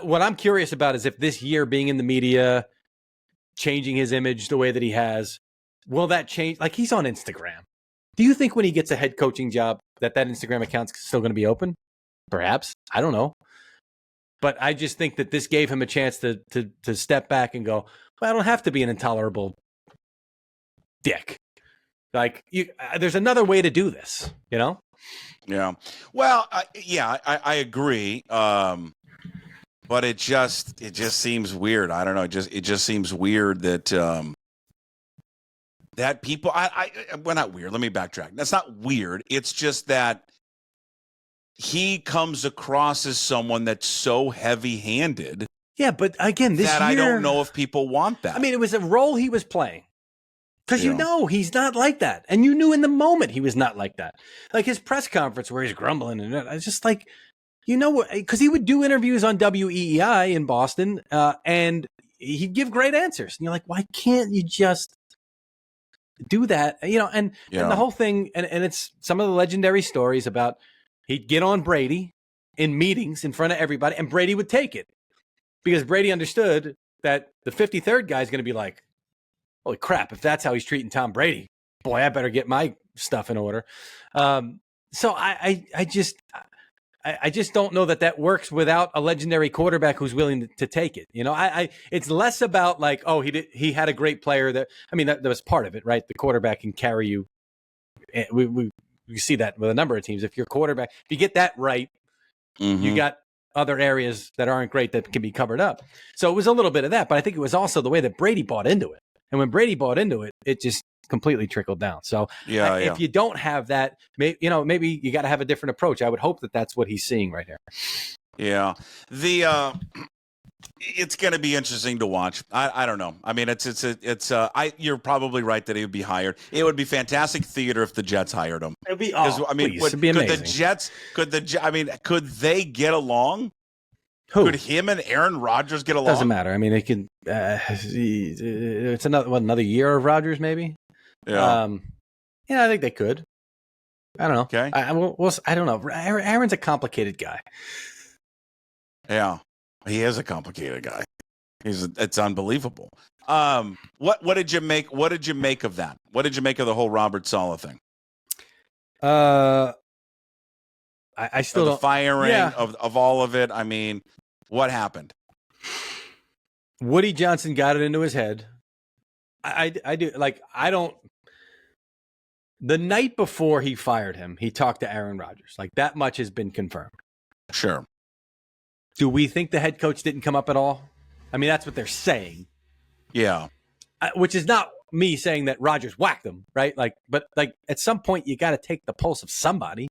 What I'm curious about is if this year being in the media, changing his image the way that he has, will that change? Like he's on Instagram. Do you think when he gets a head coaching job that Instagram account's still going to be open? Perhaps. I don't know. But I just think that this gave him a chance to step back and go, well, I don't have to be an intolerable dick. Like there's another way to do this, Yeah. Well, I agree. But it just seems weird. I don't know. It just seems weird that that people. Well, not weird. Let me backtrack. That's not weird. It's just that he comes across as someone that's so heavy-handed. Yeah, but again, this year, I don't know if people want that. I mean, it was a role he was playing. Because he's not like that. And you knew in the moment he was not like that. Like his press conference where he's grumbling. And it's just like, because he would do interviews on WEEI in Boston and he'd give great answers. And you're like, why can't you just do that? And the whole thing, and it's some of the legendary stories about he'd get on Brady in meetings in front of everybody and Brady would take it. Because Brady understood that the 53rd guy is going to be like, holy crap, if that's how he's treating Tom Brady, boy, I better get my stuff in order. So I just don't know that works without a legendary quarterback who's willing to take it. It's less about like, oh, he had a great player that was part of it, right? The quarterback can carry you. We see that with a number of teams. If your quarterback, if you get that right, you got other areas that aren't great that can be covered up. So it was a little bit of that, but I think it was also the way that Brady bought into it. And when Brady bought into it, it just completely trickled down. So if you don't have that, maybe you got to have a different approach. I would hope that that's what he's seeing right here. Yeah. It's going to be interesting to watch. I don't know. I mean, you're probably right that he would be hired. It would be fantastic theater if the Jets hired him. It'd be, it'd be amazing. Could they get along? Who? Could him and Aaron Rodgers get along? Doesn't matter. I mean, they can. It's another year of Rodgers, maybe. Yeah. I think they could. I don't know. Okay. I don't know. Aaron's a complicated guy. Yeah, he is a complicated guy. It's unbelievable. What did you make? What did you make of that? What did you make of the whole Robert Saleh thing? I still the don't. Firing of all of it. I mean, what happened? Woody Johnson got it into his head. I do. Like, I don't. The night before he fired him, he talked to Aaron Rodgers. Like, that much has been confirmed. Sure. Do we think the head coach didn't come up at all? I mean, that's what they're saying. Yeah. Which is not me saying that Rodgers whacked him, right? Like, but like at some point you got to take the pulse of somebody.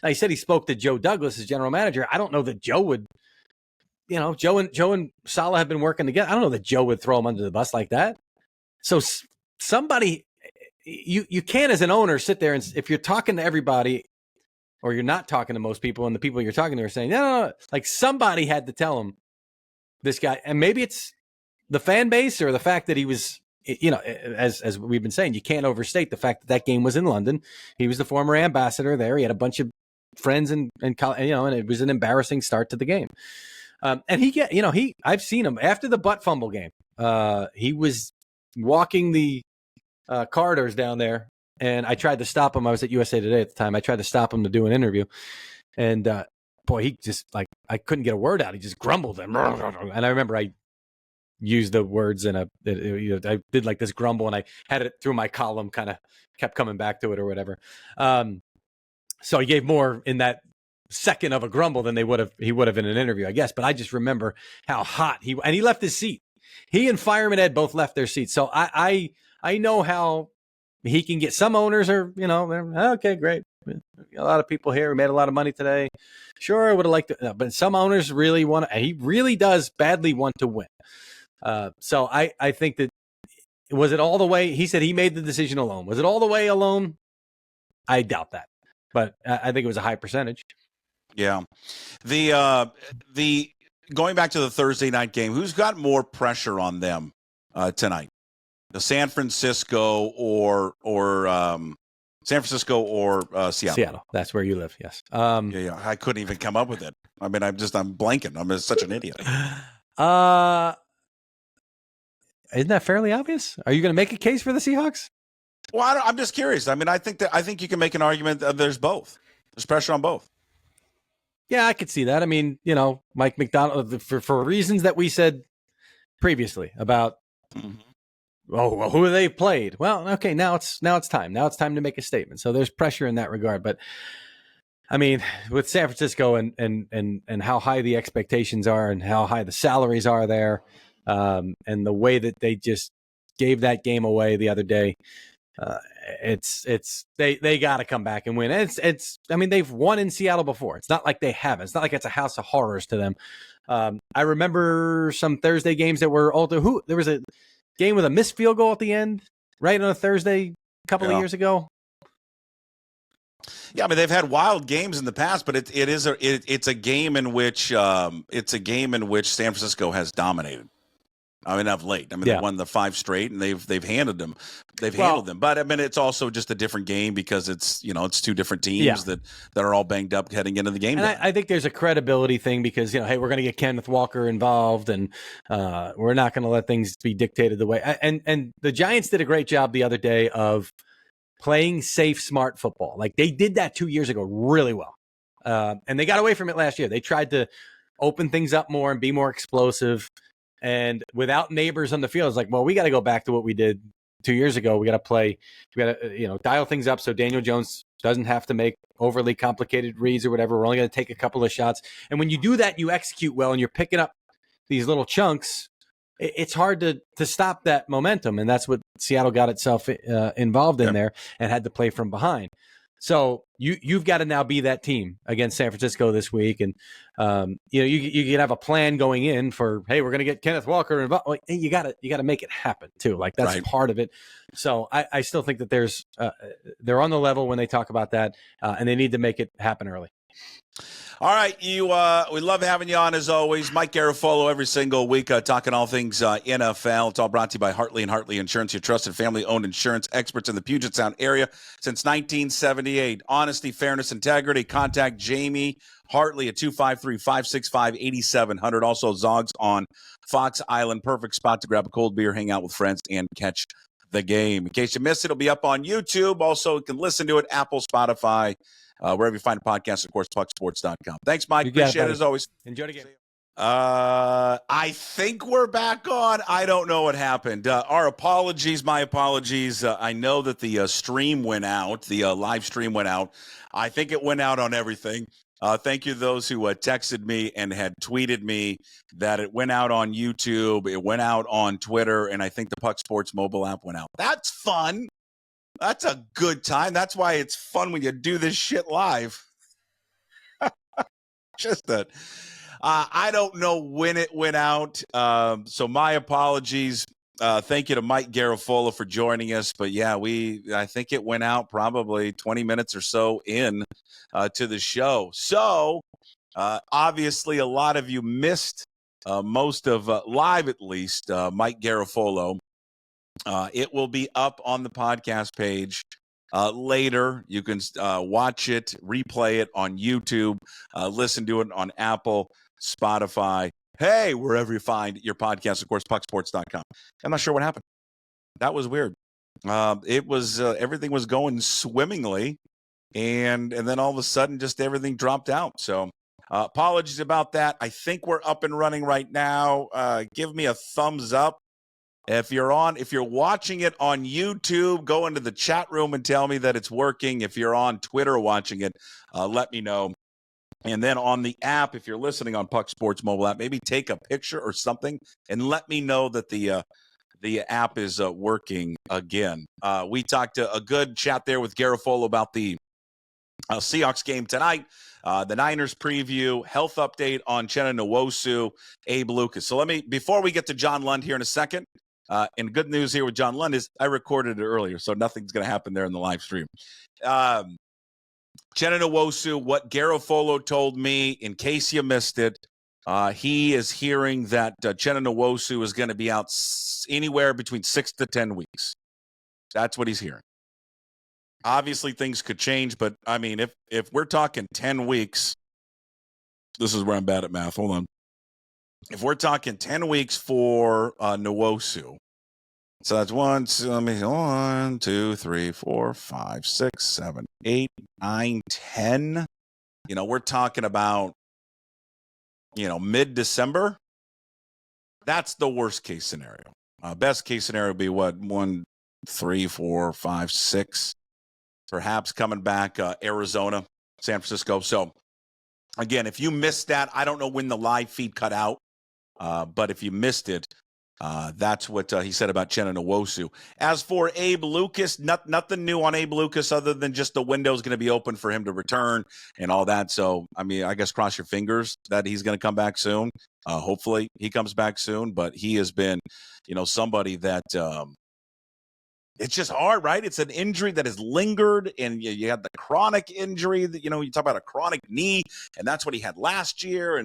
Now, he said he spoke to Joe Douglas, his general manager. I don't know that Joe would, Joe and Saleh have been working together. I don't know that Joe would throw him under the bus like that. So somebody, you can't as an owner sit there and if you're talking to everybody or you're not talking to most people and the people you're talking to are saying, no, like somebody had to tell him this guy, and maybe it's the fan base or the fact that he was, as we've been saying, you can't overstate the fact that game was in London. He was the former ambassador there. He had a bunch of friends and it was an embarrassing start to the game. And I've seen him after the butt fumble game. He was walking the corridors down there, and I tried to stop him. I was at USA Today at the time. I tried to stop him to do an interview, and boy, he just I couldn't get a word out. He just grumbled, and I remember I used the words and I did like this grumble, and I had it through my column, kind of kept coming back to it or whatever. So he gave more in that second of a grumble than he would have in an interview, I guess. But I just remember how hot he left his seat. He and Fireman Ed both left their seats. So I know how he can get. Some owners are, okay, great. A lot of people here. We made a lot of money today. Sure, I would have liked to, but some owners really want to. He really does badly want to win. So I think that, was it all the way? He said he made the decision alone. Was it all the way alone? I doubt that, but I think it was a high percentage. Yeah. The going back to the Thursday night game, who's got more pressure on them tonight? The San Francisco or Seattle? Seattle. That's where you live. Yes. Yeah. I couldn't even come up with it. I mean, I'm blanking. I'm such an idiot. Isn't that fairly obvious? Are you going to make a case for the Seahawks? Well, I'm just curious. I mean, I think you can make an argument that there's both. There's pressure on both. Yeah, I could see that. I mean, Mike McDonald, for reasons that we said previously about, who they played. Well, okay, now it's time. Now it's time to make a statement. So there's pressure in that regard. But I mean, with San Francisco and how high the expectations are and how high the salaries are there, and the way that they just gave that game away the other day, they got to come back and win. I mean, they've won in Seattle before. It's not like they haven't. It's not like it's a house of horrors to them. I remember some Thursday games that were there was a game with a missed field goal at the end, right, on a Thursday a couple of years ago. Yeah, I mean, they've had wild games in the past, but it's a game in which San Francisco has dominated. I mean, of late. I mean, they won the 5 straight, and they've handled them. Handled them. But I mean, it's also just a different game because it's two different teams that are all banged up heading into the game. And I think there's a credibility thing because hey, we're going to get Kenneth Walker involved, and we're not going to let things be dictated the way. And the Giants did a great job the other day of playing safe, smart football. Like they did that 2 years ago really well, and they got away from it last year. They tried to open things up more and be more explosive. And without Neighbors on the field, it's like, well, we got to go back to what we did 2 years ago. We got to dial things up so Daniel Jones doesn't have to make overly complicated reads or whatever. We're only going to take a couple of shots. And when you do that, you execute well and you're picking up these little chunks. It's hard to stop that momentum. And that's what Seattle got itself involved in there and had to play from behind. So you've got to now be that team against San Francisco this week, and you can have a plan going in for, hey, we're going to get Kenneth Walker involved. Like, hey, you got to make it happen too. Like that's part of it. So I still think that they're on the level when they talk about that, and they need to make it happen early. All right, we love having you on as always. Mike Garafolo every single week talking all things NFL. It's all brought to you by Hartley and Hartley Insurance, your trusted family-owned insurance experts in the Puget Sound area since 1978. Honesty, fairness, integrity. Contact Jamie Hartley at 253-565-8700. Also, Zogs on Fox Island. Perfect spot to grab a cold beer, hang out with friends, and catch the game. In case you missed it, it'll be up on YouTube. Also, you can listen to it, Apple, Spotify, wherever you find a podcast, of course, pucksports.com. Thanks, Mike. Appreciate it as always. Enjoy the game. I think we're back on. I don't know what happened. Our apologies, my apologies. I know that the stream went out, the live stream went out. I think it went out on everything. Thank you to those who texted me and had tweeted me that it went out on YouTube, it went out on Twitter, and I think the Puck Sports mobile app went out. That's fun. That's a good time. That's why it's fun when you do this shit live. Just that. I don't know when it went out, so my apologies. Thank you to Mike Garafolo for joining us. But yeah, I think it went out probably 20 minutes or so in to the show. So obviously, a lot of you missed most of live, at least Mike Garafolo. It will be up on the podcast page later. You can watch it, replay it on YouTube, listen to it on Apple, Spotify, hey, wherever you find your podcast, of course, pucksports.com. I'm not sure what happened. That was weird. It was everything was going swimmingly, and then all of a sudden, just everything dropped out. So apologies about that. I think we're up and running right now. Give me a thumbs up. If you're watching it on YouTube, go into the chat room and tell me that it's working. If you're on Twitter watching it, let me know. And then on the app, if you're listening on Puck Sports mobile app, maybe take a picture or something and let me know that the app is working again. We talked a good chat there with Garafolo about the Seahawks game tonight, the Niners preview, health update on Uchenna Nwosu, Abe Lucas. So before we get to John Lund here in a second, and good news here with John Lund is I recorded it earlier, so nothing's going to happen there in the live stream. Uchenna Nwosu, what Garafolo told me, in case you missed it, he is hearing that Uchenna Nwosu is going to be out anywhere between 6 to 10 weeks. That's what he's hearing. Obviously, things could change, but, I mean, if we're talking 10 weeks, this is where I'm bad at math. Hold on. If we're talking 10 weeks for Nwosu, so that's 1, 2, 3, 4, 5, 6, 7, 8, 9, 10. We're talking about, mid-December. That's the worst case scenario. Best case scenario would be what? 1, 3, 4, 5, 6. Perhaps coming back Arizona, San Francisco. So, again, if you missed that, I don't know when the live feed cut out. But if you missed it, that's what he said about Uchenna Nwosu. As for Abe Lucas, nothing new on Abe Lucas other than just the window's going to be open for him to return and all that. So, I mean, I guess cross your fingers that he's going to come back soon. Hopefully he comes back soon. But he has been, somebody that it's just hard, right? It's an injury that has lingered, and you had the chronic injury that, you talk about a chronic knee, and that's what he had last year.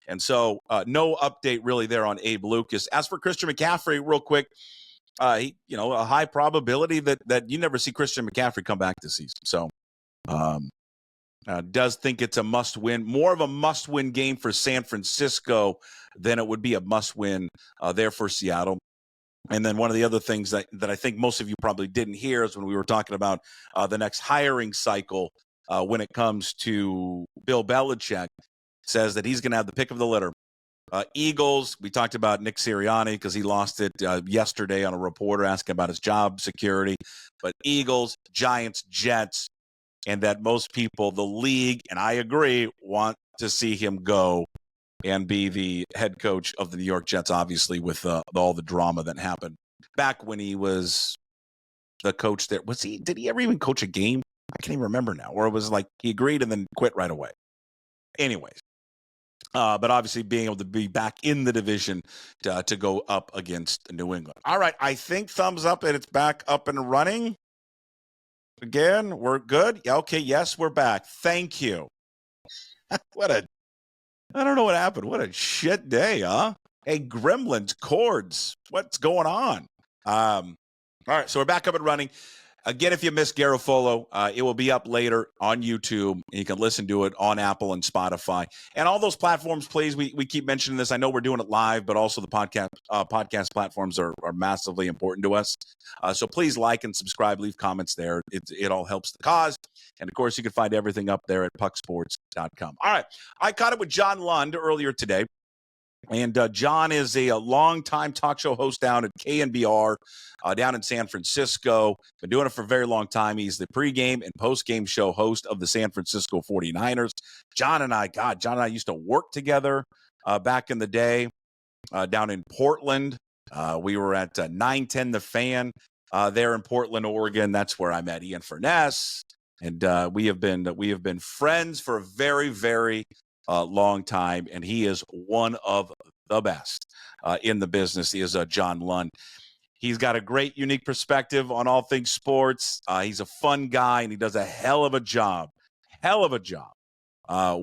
And so no update really there on Abe Lucas. As for Christian McCaffrey, real quick, a high probability that you never see Christian McCaffrey come back this season. So does think it's a must-win, more of a must-win game for San Francisco than it would be a must-win there for Seattle. And then one of the other things that I think most of you probably didn't hear is when we were talking about the next hiring cycle when it comes to Bill Belichick, says that he's going to have the pick of the litter. Eagles, we talked about Nick Sirianni because he lost it yesterday on a reporter asking about his job security. But Eagles, Giants, Jets, and that most people, the league, and I agree, want to see him go and be the head coach of the New York Jets, obviously, with all the drama that happened back when he was the coach there. Did he ever even coach a game? I can't even remember now. Or it was like he agreed and then quit right away. Anyways, but obviously being able to be back in the division to go up against New England. All right, I think thumbs up and it's back up and running. Again, we're good. Yeah, okay, yes, we're back. Thank you. I don't know what happened. What a shit day, huh? Hey, Gremlins, Cords, what's going on? All right, so we're back up and running. Again, if you missed Garafolo, it will be up later on YouTube. And you can listen to it on Apple and Spotify. And all those platforms, please, we keep mentioning this. I know we're doing it live, but also the podcast platforms are massively important to us. So please like and subscribe, leave comments there. It all helps the cause. And, of course, you can find everything up there at pucksports.com. All right, I caught up with John Lund earlier today. And John is a longtime talk show host down at KNBR down in San Francisco. Been doing it for a very long time. He's the pregame and postgame show host of the San Francisco 49ers. John and I used to work together back in the day down in Portland. We were at 910 The Fan there in Portland, Oregon. That's where I met Ian Furness. And we have been friends for a very, very long time, and he is one of the best in the business. He is John Lund. He's got a great, unique perspective on all things sports. He's a fun guy, and he does a hell of a job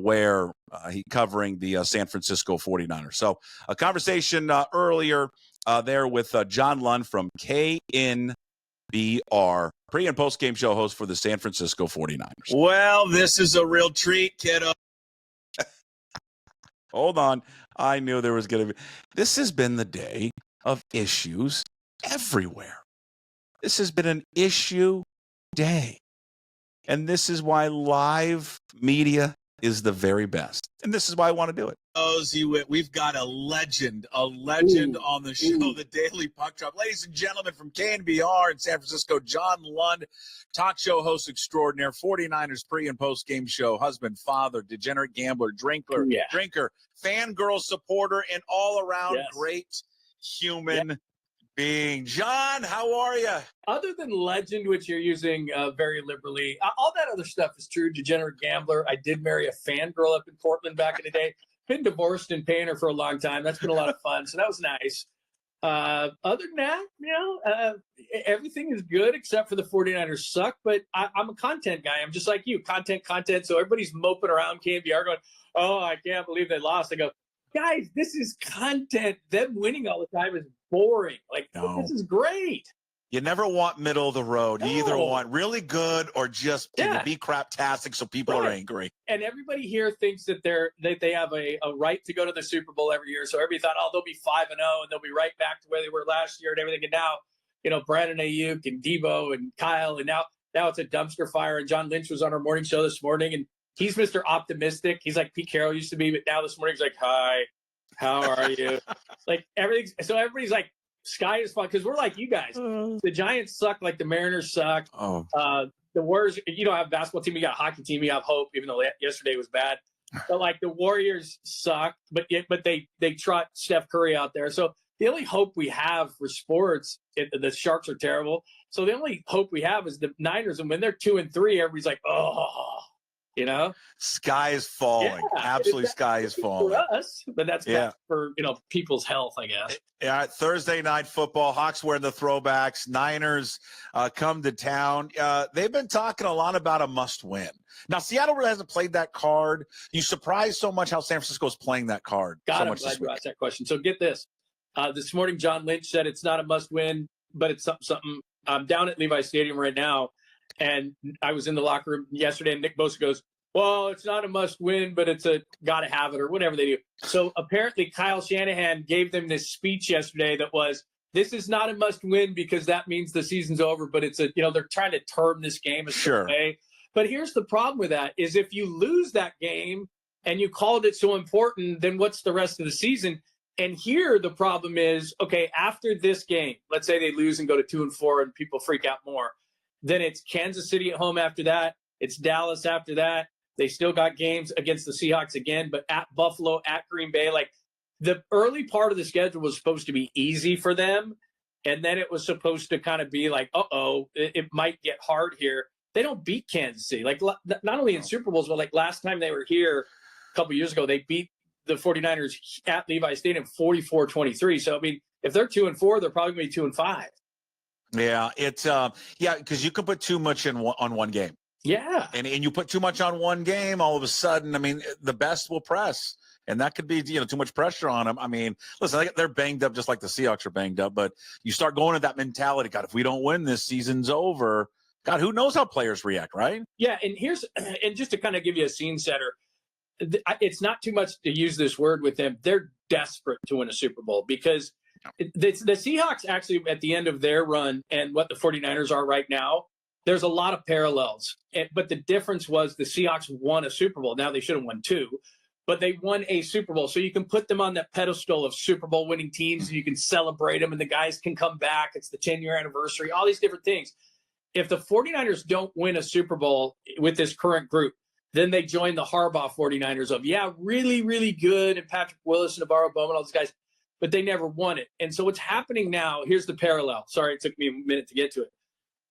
where he covering the San Francisco 49ers. So a conversation earlier there with John Lund from KNBR, pre- and post-game show host for the San Francisco 49ers. Well, this is a real treat, kiddo. Hold on. I knew there was going to be. This has been the day of issues everywhere. This has been an issue day. And this is why live media is the very best. And this is why I want to do it. We've got a legend on the show, the Daily Puck Drop. Ladies and gentlemen, from KNBR in San Francisco, John Lund, talk show host extraordinaire, 49ers pre- and post-game show, husband, father, degenerate gambler, drinker, fangirl supporter, and all-around great human being. John, how are you? Other than legend, which you're using very liberally, all that other stuff is true. Degenerate gambler. I did marry a fangirl up in Portland back in the day. Been divorced and paying her for a long time. That's been a lot of fun. So that was nice. Other than that, everything is good except for the 49ers suck. But I'm a content guy. I'm just like you. Content. So everybody's moping around KNBR going, oh, I can't believe they lost. I go, guys, this is content. Them winning all the time is boring. This is great. You never want middle of the road. You either want really good or just be craptastic so people are angry. And everybody here thinks that they have a right to go to the Super Bowl every year. So everybody thought, they'll be 5-0 and they'll be right back to where they were last year and everything. And now, Brandon Ayuk and Deebo and Kyle, and now it's a dumpster fire. And John Lynch was on our morning show this morning, and he's Mr. Optimistic. He's like Pete Carroll used to be, but now this morning he's like, hi, how are you? Everybody's like, sky is fun because we're like you guys. The Giants suck like the Mariners suck. The Warriors, you don't have a basketball team, you got a hockey team, you have hope, even though yesterday was bad. But the Warriors suck, but they trot Steph Curry out there. So the only hope we have for sports, the Sharks are terrible. So the only hope we have is the Niners, and when they're 2-3, everybody's like, Sky is falling. Absolutely, sky is falling. For us, but that's bad for people's health, I guess. Yeah, Thursday night football. Hawks wearing the throwbacks. Niners come to town. They've been talking a lot about a must-win. Now, Seattle really hasn't played that card. You surprised so much how San Francisco is playing that card. I'm glad you asked that question. So get this. This morning, John Lynch said it's not a must-win, but it's something. I'm down at Levi Stadium right now, and I was in the locker room yesterday, and Nick Bosa goes, well, it's not a must-win, but it's a gotta-have-it, or whatever they do. So apparently Kyle Shanahan gave them this speech yesterday that was, this is not a must-win because that means the season's over, but it's they're trying to term this game a certain way. But here's the problem with that, is if you lose that game and you called it so important, then what's the rest of the season? And here the problem is, okay, after this game, let's say they lose and go to 2-4 and people freak out more. Then it's Kansas City at home after that. It's Dallas after that. They still got games against the Seahawks again, but at Buffalo, at Green Bay. The early part of the schedule was supposed to be easy for them, and then it was supposed to kind of be like, it might get hard here. They don't beat Kansas City. Not only in Super Bowls, but last time they were here a couple years ago, they beat the 49ers at Levi Stadium 44-23. So, if they're 2-4, they're probably going to be 2-5. Yeah, it's because you can put too much on one game. Yeah. And you put too much on one game, all of a sudden, the best will press. And that could be, too much pressure on them. Listen, they're banged up just like the Seahawks are banged up. But you start going to that mentality, God, if we don't win, this season's over. God, who knows how players react, right? Yeah, and just to kind of give you a scene setter, it's not too much to use this word with them. They're desperate to win a Super Bowl because the Seahawks actually at the end of their run and what the 49ers are right now, there's a lot of parallels. But the difference was the Seahawks won a Super Bowl. Now they should have won 2. but they won a Super Bowl. So you can put them on that pedestal of Super Bowl winning teams, and you can celebrate them, and the guys can come back. It's the 10-year anniversary, all these different things. If the 49ers don't win a Super Bowl with this current group, then they join the Harbaugh 49ers of, yeah, really, really good, and Patrick Willis and Navarro Bowman, all these guys, but they never won it. And so what's happening now, here's the parallel. Sorry, it took me a minute to get to it.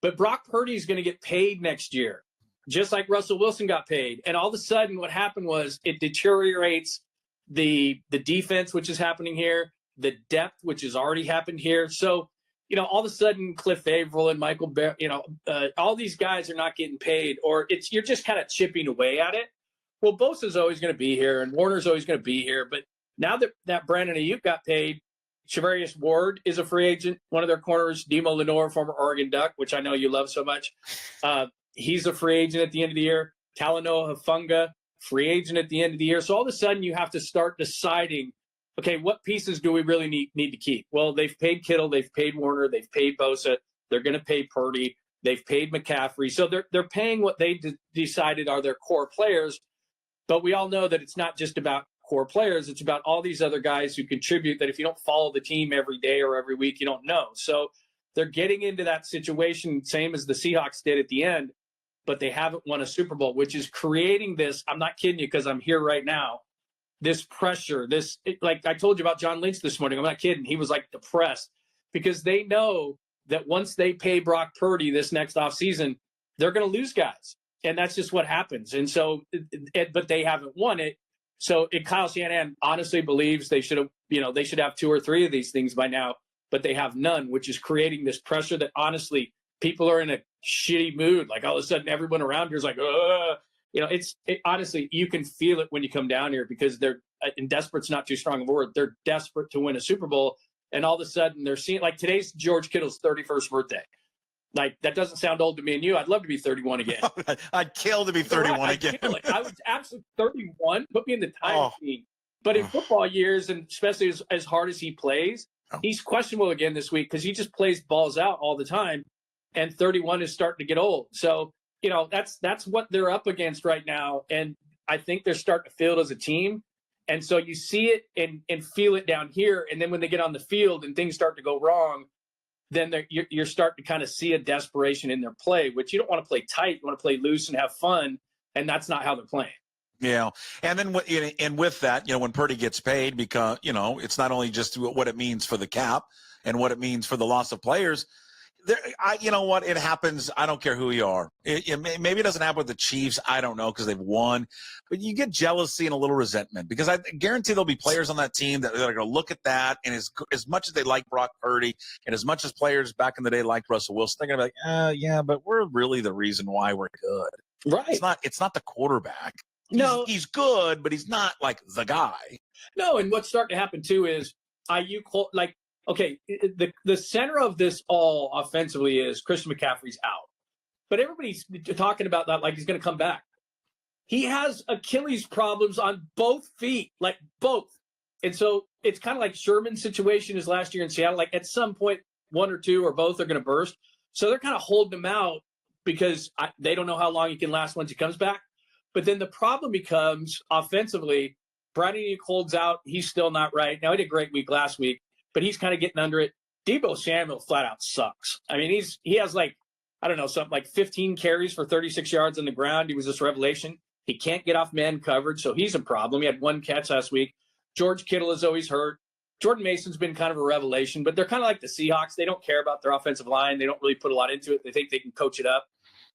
But Brock Purdy is going to get paid next year, just like Russell Wilson got paid. And all of a sudden what happened was it deteriorates the defense, which is happening here, the depth, which has already happened here. So, all of a sudden Cliff Averill and Michael Bear, all these guys are not getting paid, or you're just kind of chipping away at it. Well, Bosa's always going to be here, and Warner's always going to be here. But now that Brandon Ayuk got paid, Charvarius Ward is a free agent. One of their corners, Demo Lenore, former Oregon Duck, which I know you love so much. He's a free agent at the end of the year. Talanoa Hufanga, free agent at the end of the year. So all of a sudden you have to start deciding, okay, what pieces do we really need to keep? Well, they've paid Kittle, they've paid Warner, they've paid Bosa, they're going to pay Purdy, they've paid McCaffrey. So they're paying what they decided are their core players. But we all know that it's not just about core players. It's about all these other guys who contribute that if you don't follow the team every day or every week, you don't know. So they're getting into that situation, same as the Seahawks did at the end, but they haven't won a Super Bowl, which is creating this. I'm not kidding you because I'm here right now. This pressure, like I told you about John Lynch this morning. I'm not kidding. He was like depressed because they know that once they pay Brock Purdy this next offseason, they're going to lose guys. And that's just what happens. And so, but they haven't won it. So Kyle Shanahan honestly believes they should have 2 or 3 of these things by now, but they have none, which is creating this pressure that honestly people are in a shitty mood. Like all of a sudden everyone around here is like, honestly, you can feel it when you come down here because and desperate's not too strong of a word. They're desperate to win a Super Bowl. And all of a sudden they're seeing, like today's George Kittle's 31st birthday. Like, that doesn't sound old to me and you. I'd love to be 31 again. I'd kill to be 31 again. I was absolutely 31. Put me in the time machine. But in football years, and especially as hard as he plays, he's questionable again this week because he just plays balls out all the time. And 31 is starting to get old. So, that's what they're up against right now. And I think they're starting to feel it as a team. And so you see it and feel it down here. And then when they get on the field and things start to go wrong, then you're starting to kind of see a desperation in their play, which you don't want to play tight. You want to play loose and have fun, and that's not how they're playing. Yeah, and then with that, when Purdy gets paid, because it's not only just what it means for the cap and what it means for the loss of players. It happens. I don't care who you are. Maybe it doesn't happen with the Chiefs. I don't know because they've won. But you get jealousy and a little resentment because I guarantee there'll be players on that team that are going to look at that. And as much as they like Brock Purdy and as much as players back in the day liked Russell Wilson, they're going to be like, yeah, but we're really the reason why we're good. Right. It's not the quarterback. No. He's good, but he's not like the guy. No, and what's starting to happen too is okay, the center of this all offensively is Christian McCaffrey's out. But everybody's talking about that like he's going to come back. He has Achilles problems on both feet, like both. And so it's kind of like Sherman's situation is last year in Seattle. Like at some point, 1 or 2 or both are going to burst. So they're kind of holding him out because they don't know how long he can last once he comes back. But then the problem becomes offensively, Brandon Ayuk holds out. He's still not right. Now, he did a great week last week, but he's kind of getting under it. Deebo Samuel flat out sucks. I mean, he has something like 15 carries for 36 yards on the ground. He was this revelation. He can't get off man coverage, so he's a problem. He had 1 catch last week. George Kittle is always hurt. Jordan Mason's been kind of a revelation, but they're kind of like the Seahawks. They don't care about their offensive line. They don't really put a lot into it. They think they can coach it up.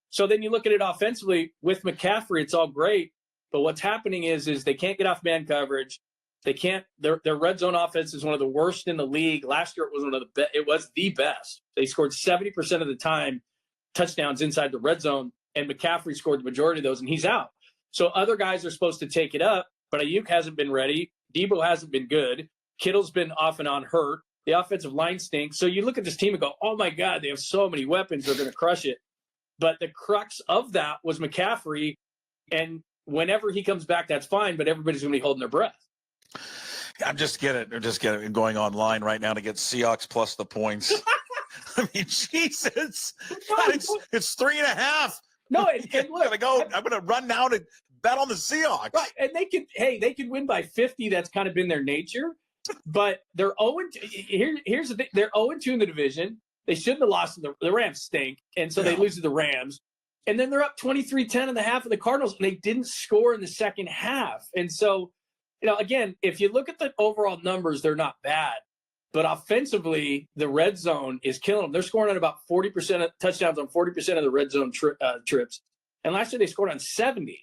So then you look at it offensively with McCaffrey, it's all great. But what's happening is they can't get off man coverage. They can't. Their red zone offense is one of the worst in the league. Last year it was it was the best. They scored 70% of the time touchdowns inside the red zone, and McCaffrey scored the majority of those, and he's out. So other guys are supposed to take it up, but Ayuk hasn't been ready. Deebo hasn't been good. Kittle's been off and on hurt. The offensive line stinks. So you look at this team and go, oh my God, they have so many weapons. They're going to crush it. But the crux of that was McCaffrey, and whenever he comes back, that's fine, but everybody's going to be holding their breath. I'm just going online right now to get Seahawks plus the points. I mean, Jesus, it's 3.5. No, and look, I'm going to run down to Bet on the Seahawks. Right, and they could win by 50. That's kind of been their nature. But they're 0. Here's the thing: they're 0-2 in the division. They shouldn't have lost. The Rams stink, and so they lose to the Rams. And then they're up 23-10 in the half of the Cardinals, and they didn't score in the second half. And so, again, if you look at the overall numbers, they're not bad. But offensively, the red zone is killing them. They're scoring on about 40% of touchdowns on 40% of the red zone trips. And last year they scored on 70.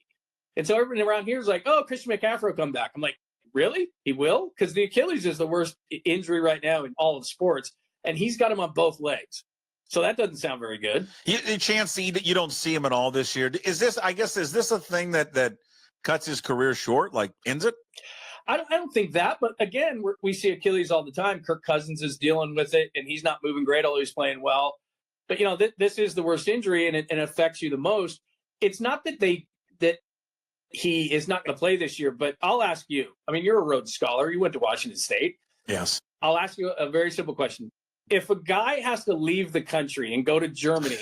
And so everyone around here is like, oh, Christian McCaffrey will come back. I'm like, really? He will? Because the Achilles is the worst injury right now in all of sports. And he's got him on both legs. So that doesn't sound very good. The chance that you don't see him at all this year. Is this a thing that cuts his career short, like ends it? I don't think that. But again, we see Achilles all the time. Kirk Cousins is dealing with it, and he's not moving great, although he's playing well. But, this is the worst injury, and it affects you the most. It's not that he is not going to play this year, but I'll ask you. I mean, you're a Rhodes Scholar. You went to Washington State. Yes. I'll ask you a very simple question. If a guy has to leave the country and go to Germany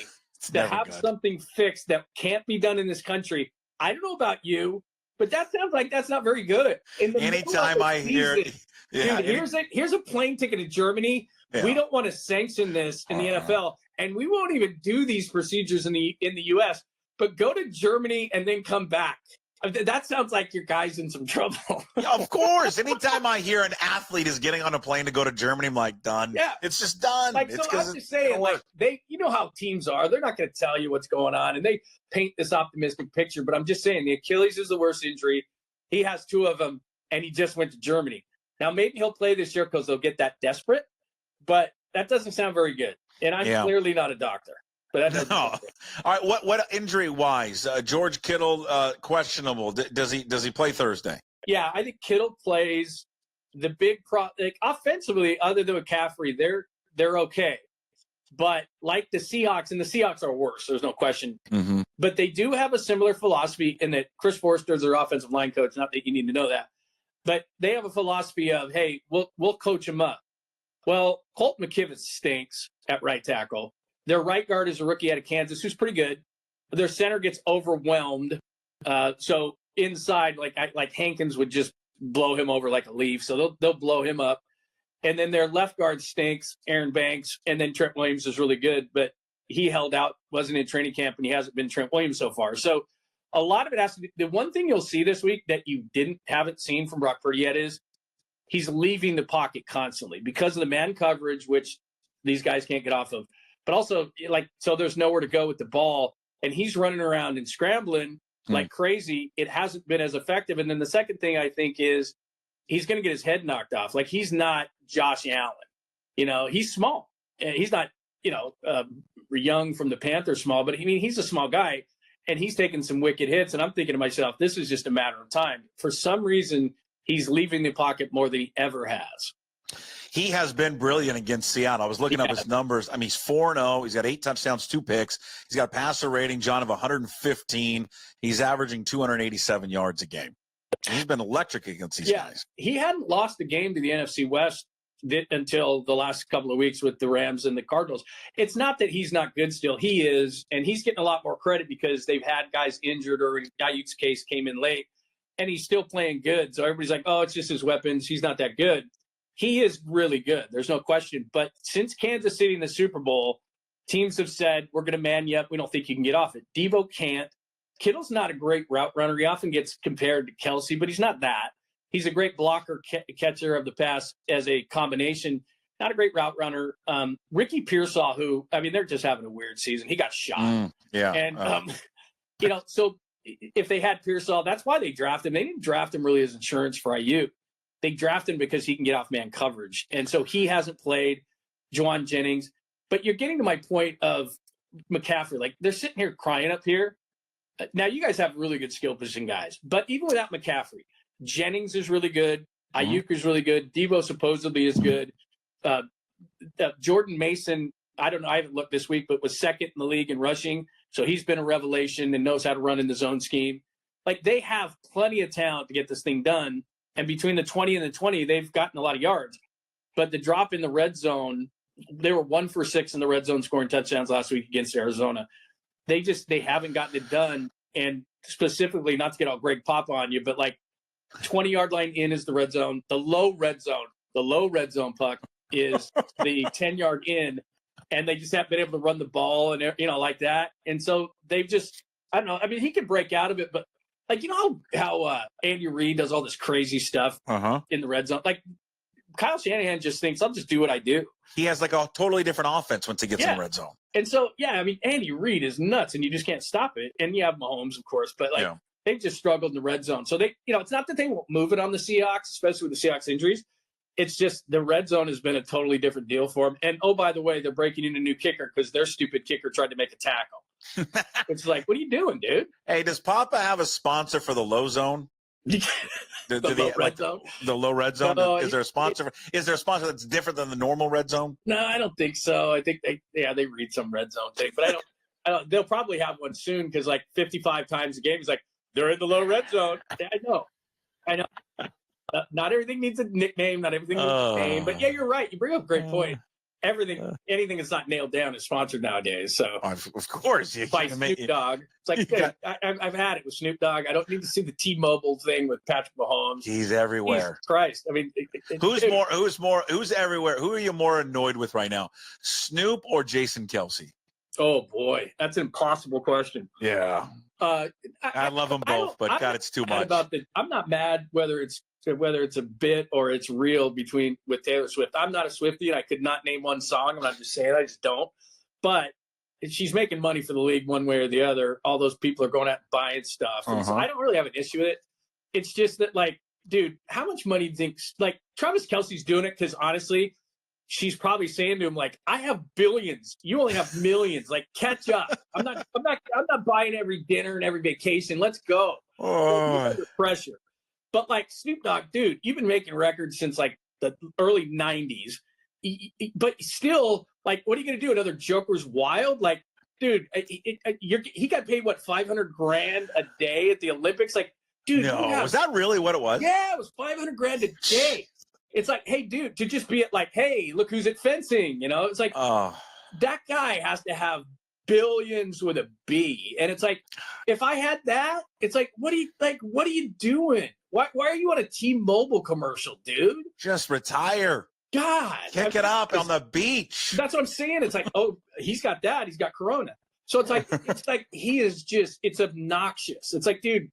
to have something fixed that can't be done in this country, I don't know about you, but that sounds like that's not very good. Anytime I hear it, here's a plane ticket to Germany. Yeah. We don't want to sanction this in the NFL, and we won't even do these procedures in the U.S., but go to Germany and then come back. That sounds like your guy's in some trouble. Yeah, of course. Anytime I hear an athlete is getting on a plane to go to Germany, I'm like, done. Yeah. It's just done. I'm just saying, how teams are. They're not going to tell you what's going on, and they paint this optimistic picture. But I'm just saying, the Achilles is the worst injury. He has 2 of them, and he just went to Germany. Now, maybe he'll play this year because they'll get that desperate, but that doesn't sound very good. And I'm clearly not a doctor. But that all right. What injury wise? George Kittle questionable. Does he play Thursday? Yeah, I think Kittle plays. The big offensively, other than McCaffrey, they're okay. But like the Seahawks, and the Seahawks are worse. There's no question. Mm-hmm. But they do have a similar philosophy in that Chris Forster is their offensive line coach. Not that you need to know that, but they have a philosophy of, hey, we'll coach him up. Well, Colt McKivitz stinks at right tackle. Their right guard is a rookie out of Kansas who's pretty good. Their center gets overwhelmed. So inside, like Hankins would just blow him over like a leaf. So they'll blow him up. And then their left guard stinks, Aaron Banks. And then Trent Williams is really good, but he held out, wasn't in training camp, and he hasn't been Trent Williams so far. So a lot of it has to be – the one thing you'll see this week that you haven't seen from Brock Purdy yet is he's leaving the pocket constantly because of the man coverage, which these guys can't get off of. But also, so there's nowhere to go with the ball, and he's running around and scrambling like crazy. It hasn't been as effective. And then the second thing I think is he's going to get his head knocked off. Like, he's not Josh Allen. He's small. He's not, young from the Panthers small, but he's a small guy, and he's taking some wicked hits. And I'm thinking to myself, this is just a matter of time. For some reason, he's leaving the pocket more than he ever has. He has been brilliant against Seattle. I was looking up his numbers. He's 4-0. He's got 8 touchdowns, 2 picks. He's got a passer rating, John, of 115. He's averaging 287 yards a game. He's been electric against these guys. He hadn't lost a game to the NFC West until the last couple of weeks with the Rams and the Cardinals. It's not that he's not good still. He is, and he's getting a lot more credit because they've had guys injured, or in Ayuk's case came in late, and he's still playing good. So everybody's like, oh, it's just his weapons. He's not that good. He is really good. There's no question. But since Kansas City in the Super Bowl, teams have said, we're going to man you up. We don't think you can get off it. Deebo can't. Kittle's not a great route runner. He often gets compared to Kelsey, but he's not that. He's a great blocker, catcher of the pass as a combination. Not a great route runner. Ricky Pearsall, who, they're just having a weird season. He got shot. And, so if they had Pearsall, that's why they drafted him. They didn't draft him really as insurance for Ayuk. They drafted him because he can get off man coverage. And so he hasn't played. Juwan Jennings. But you're getting to my point of McCaffrey. Like, they're sitting here crying up here. Now, you guys have really good skill position guys. But even without McCaffrey, Jennings is really good. Ayuk is really good. Deebo supposedly is good. Jordan Mason, I don't know. I haven't looked this week, but was second in the league in rushing. So he's been a revelation and knows how to run in the zone scheme. Like, they have plenty of talent to get this thing done. And between the 20 and the 20, they've gotten a lot of yards. But the drop in the red zone, they were 1 for 6 in the red zone scoring touchdowns last week against Arizona. They haven't gotten it done. And specifically, not to get all Greg Papa on you, but like 20-yard line in is the red zone. The low red zone puck is the 10-yard in, and they just haven't been able to run the ball and, like that. And so they've just, I don't know. I mean, he could break out of it, but like, how Andy Reid does all this crazy stuff in the red zone. Like Kyle Shanahan just thinks, I'll just do what I do. He has like a totally different offense once he gets in the red zone. And so, I mean, Andy Reid is nuts, and you just can't stop it. And you have Mahomes, of course, but like they've just struggled in the red zone. So they, it's not that they won't move it on the Seahawks, especially with the Seahawks injuries. It's just the red zone has been a totally different deal for them. And, oh, by the way, they're breaking in a new kicker because their stupid kicker tried to make a tackle. It's like, what are you doing, dude? Hey, does Papa have a sponsor for the low zone? The low red zone? The low red zone? No, is there a sponsor? Is there a sponsor that's different than the normal red zone? No, I don't think so. I think they read some red zone thing. But I don't. They'll probably have one soon because like 55 times a game, he's like, they're in the low red zone. Yeah, I know. Not everything needs a nickname. Not everything needs a name. But yeah, you're right. You bring up a great point. Anything that's not nailed down is sponsored nowadays. So of course, by Snoop Dogg. It's like, dude, I've had it with Snoop Dogg. I don't need to see the T-Mobile thing with Patrick Mahomes. He's everywhere. Jesus Christ. I mean, who's everywhere? Who are you more annoyed with right now, Snoop or Jason Kelce? Oh boy, that's an impossible question. Yeah. I love them both, but God, it's too much. I'm not mad whether it's a bit or it's real with Taylor Swift. I'm not a Swiftie, and I could not name one song. I'm not just saying I just don't. But she's making money for the league one way or the other. All those people are going out and buying stuff. And so I don't really have an issue with it. It's just that, like, dude, how much money do you think? Like, Travis Kelce's doing it because, honestly, she's probably saying to him, like, I have billions. You only have millions. Like, catch up. I'm not buying every dinner and every vacation. Let's go. Under pressure. But like Snoop Dogg, dude, you've been making records since like the early 90s. But still, like, what are you going to do? Another Joker's Wild? Like, dude, he got paid, what, $500,000 a day at the Olympics? Like, dude. No, was that really what it was? Yeah, it was $500,000 a day. It's like, hey, dude, to just be at like, hey, look who's at fencing. It's like, that guy has to have billions with a B. And it's like, if I had that, it's like, what are you doing? Why are you on a T-Mobile commercial, dude? Just retire. God. Kick it up on the beach. That's what I'm saying. It's like, oh, he's got that. He's got Corona. So it's like he is just, it's obnoxious. It's like, dude,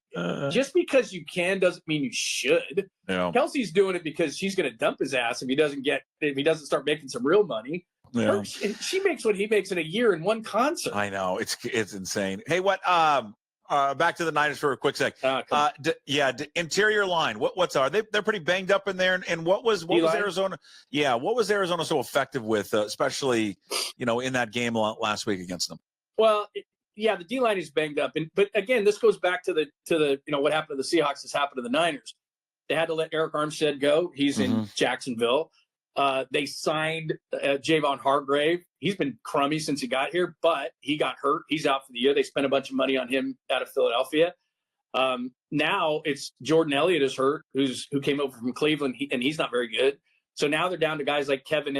just because you can doesn't mean you should. Yeah. Kelsey's doing it because she's going to dump his ass if he doesn't start making some real money. Yeah. She makes what he makes in a year in one concert. I know. It's insane. Hey, back to the Niners for a quick sec. Interior line. What's they're pretty banged up in there. And what was Arizona? Yeah, what was Arizona so effective with, especially in that game last week against them? Well, the D line is banged up, but again, this goes back to the what happened to the Seahawks has happened to the Niners. They had to let Eric Armstead go. He's in Jacksonville. They signed Javon Hargrave. He's been crummy since he got here, but he got hurt. He's out for the year. They spent a bunch of money on him out of Philadelphia. Now it's Jordan Elliott is hurt, who came over from Cleveland, and he's not very good. So now they're down to guys like Kevin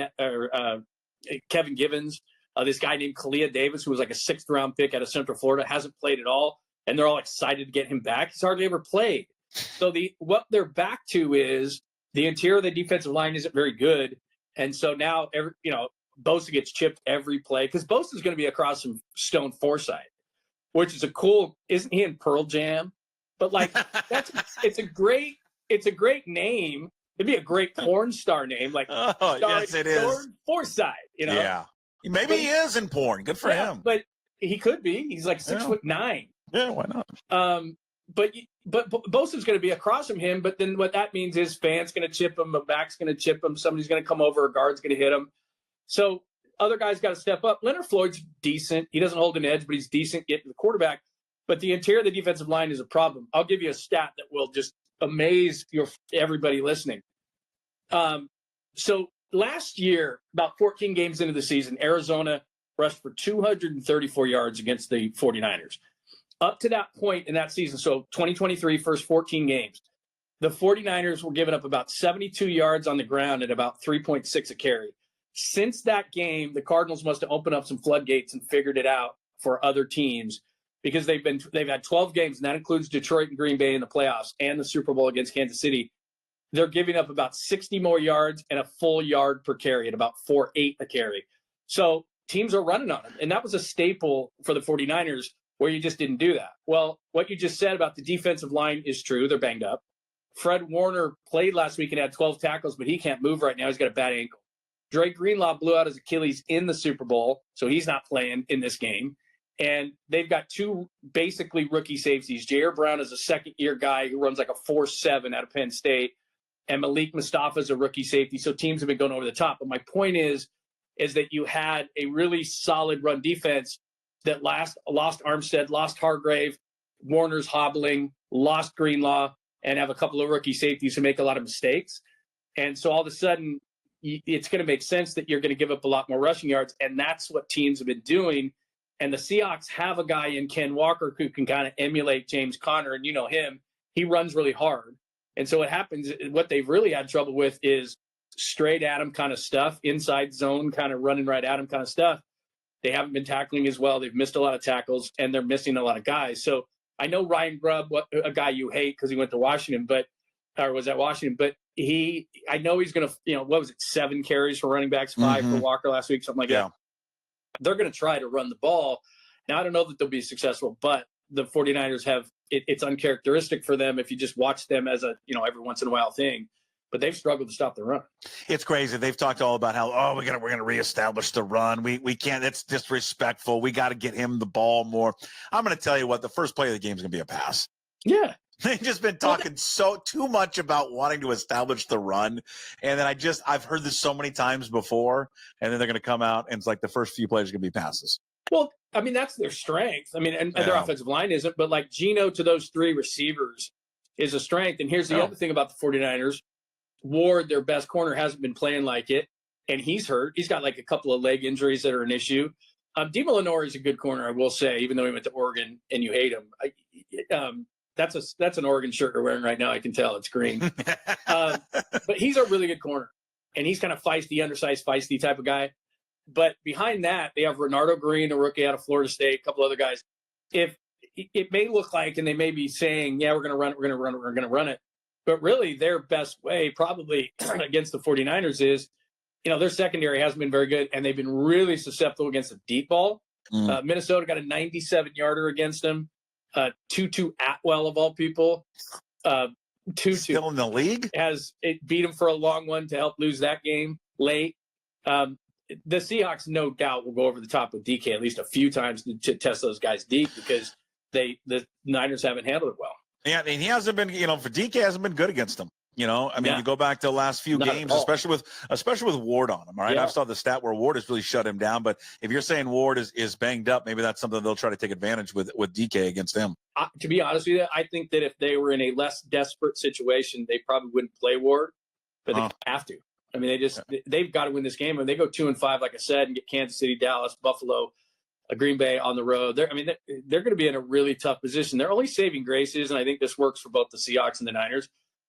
Givens, this guy named Kalia Davis, who was like a 6th-round pick out of Central Florida, hasn't played at all, and they're all excited to get him back. He's hardly ever played. So what they're back to is the interior of the defensive line isn't very good, and so now Bosa gets chipped every play because Bosa's going to be across from Stone Forsythe, which is isn't he in Pearl Jam? But like it's a great name. It'd be a great porn star name, like yes, it is. Stone Forsythe. Yeah, maybe he is in porn. Good for him. But he could be. He's like 6'9". Yeah, why not? But Bosa's going to be across from him. But then what that means is Fant's going to chip him, a back's going to chip him, somebody's going to come over, a guard's going to hit him. So other guys got to step up. Leonard Floyd's decent. He doesn't hold an edge, but he's decent getting the quarterback. But the interior of the defensive line is a problem. I'll give you a stat that will just amaze everybody listening. So last year, about 14 games into the season, Arizona rushed for 234 yards against the 49ers. Up to that point in that season, so 2023, first 14 games, the 49ers were giving up about 72 yards on the ground at about 3.6 a carry. Since that game, the Cardinals must have opened up some floodgates and figured it out for other teams because they've had 12 games, and that includes Detroit and Green Bay in the playoffs and the Super Bowl against Kansas City. They're giving up about 60 more yards and a full yard per carry at about 4.8 a carry. So teams are running on them. And that was a staple for the 49ers where you just didn't do that. Well, what you just said about the defensive line is true. They're banged up. Fred Warner played last week and had 12 tackles, but he can't move right now. He's got a bad ankle. Dre Greenlaw blew out his Achilles in the Super Bowl, so he's not playing in this game. And they've got two basically rookie safeties. Jair Brown is a second-year guy who runs like a 4.7 out of Penn State. And Malik Mustafa is a rookie safety. So teams have been going over the top. But my point is that you had a really solid run defense that lost Armstead, lost Hargrave, Warner's hobbling, lost Greenlaw, and have a couple of rookie safeties who make a lot of mistakes. And so all of a sudden, it's going to make sense that you're going to give up a lot more rushing yards. And that's what teams have been doing. And the Seahawks have a guy in Ken Walker who can kind of emulate James Conner. And you know him. He runs really hard. And so what happens, what they've really had trouble with is straight at him kind of stuff, inside zone kind of running right at him kind of stuff. They haven't been tackling as well. They've missed a lot of tackles, and they're missing a lot of guys. So I know Ryan Grubb, a guy you hate because he went to Washington, was at Washington, but I know he's going to, what was it, 7 carries for running backs, 5 for Walker last week, something like that. They're going to try to run the ball. Now, I don't know that they'll be successful, but the 49ers have it's uncharacteristic for them if you just watch them as a, every once in a while thing. But they've struggled to stop the run. It's crazy. They've talked all about how, we're gonna reestablish the run. We can't. It's disrespectful. We got to get him the ball more. I'm gonna tell you what. The first play of the game is gonna be a pass. Yeah. They've just been talking too much about wanting to establish the run, and then I've heard this so many times before, and then they're gonna come out and it's like the first few plays are gonna be passes. Well, I mean, that's their strength. I mean, and their offensive line isn't, but like Geno to those 3 receivers is a strength. And here's the other thing about the 49ers. Ward, their best corner, hasn't been playing like it, and he's hurt. He's got like a couple of leg injuries that are an issue. Deebo Samuel is a good corner, I will say, even though he went to Oregon and you hate him. That's an Oregon shirt you're wearing right now. I can tell it's green. But he's a really good corner, and he's kind of feisty, undersized, feisty type of guy. But behind that, they have Renardo Green, a rookie out of Florida State, a couple other guys. If it may look like, and they may be saying, we're going to run it, we're going to run it. But really, their best way probably against the 49ers is, their secondary hasn't been very good, and they've been really susceptible against the deep ball. Minnesota got a 97-yarder against them. Tutu Atwell, of all people. Tutu still in the league? It beat him for a long one to help lose that game late. The Seahawks, no doubt, will go over the top with DK at least a few times to test those guys deep because the Niners haven't handled it well. Yeah, and he hasn't been, for DK hasn't been good against them. You go back to the last few games, especially with Ward on him. All right, I've saw the stat where Ward has really shut him down. But if you're saying Ward is banged up, maybe that's something they'll try to take advantage with DK against him. To be honest with you, I think that if they were in a less desperate situation, they probably wouldn't play Ward, but they have to. I mean, they've got to win this game. And they go 2-5, like I said, and get Kansas City, Dallas, Buffalo, Green Bay on the road. They're going to be in a really tough position. Their only saving grace is, and I think this works for both the Seahawks and the Niners,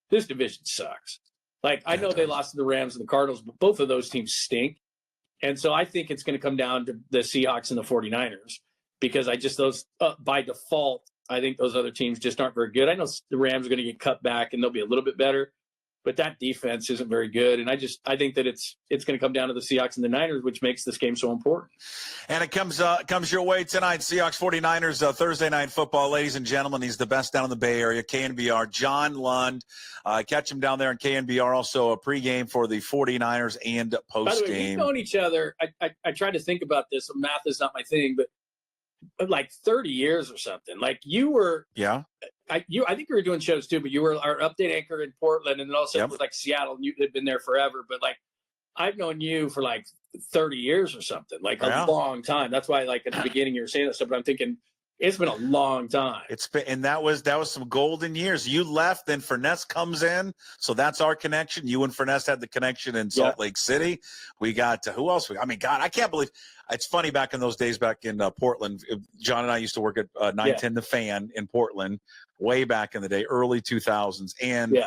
this division sucks. Like, I know they lost to the Rams and the Cardinals, but both of those teams stink. And so I think it's going to come down to the Seahawks and the 49ers because by default, I think those other teams just aren't very good. I know the Rams are going to get cut back and they'll be a little bit better, but that defense isn't very good. And I think that it's going to come down to the Seahawks and the Niners, which makes this game so important. And it comes your way tonight, Seahawks 49ers, Thursday night football. Ladies and gentlemen, he's the best down in the Bay Area, KNBR, John Lund. Catch him down there in KNBR, also a pregame for the 49ers and postgame. By the way, we've known each other. I tried to think about this. Math is not my thing, but like 30 years or something. Like you were – I think you were doing shows too, but you were our update anchor in Portland, and then also it was like Seattle, and you had been there forever. But like, I've known you for like 30 years or something, like a long time. That's why, like at the beginning, you were saying that stuff. But I'm thinking it's been a long time. And that was some golden years. You left, then Furness comes in, so that's our connection. You and Furness had the connection in Salt Lake City. We got who else? God, I can't believe. It's funny, back in those days, back in Portland, John and I used to work at 910 The Fan in Portland way back in the day, early 2000s. And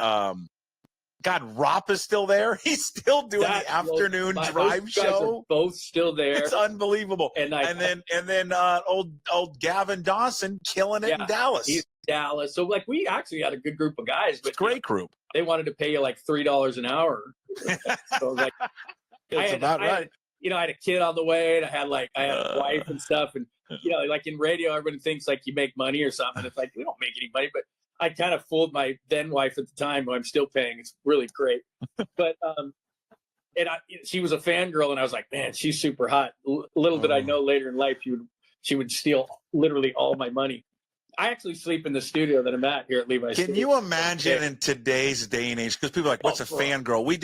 God, Ropp is still there. He's still doing the afternoon drive those guys show. are both still there. It's unbelievable. And then old Gavin Dawson killing it in Dallas. He's in Dallas. So like we actually had a good group of guys, but great group. They wanted to pay you like $3 an hour. So like, that's about right. I had a kid on the way, and I had a wife and stuff, and like in radio, everybody thinks like you make money or something. It's like we don't make any money, but I kind of fooled my then wife at the time, who I'm still paying. It's really great, but she was a fangirl, and I was like, man, she's super hot. Little did I know later in life she would steal literally all my money. I actually sleep in the studio that I'm at here at Levi's. Can you imagine in today's day and age? Because people are like, "What's a fangirl?" We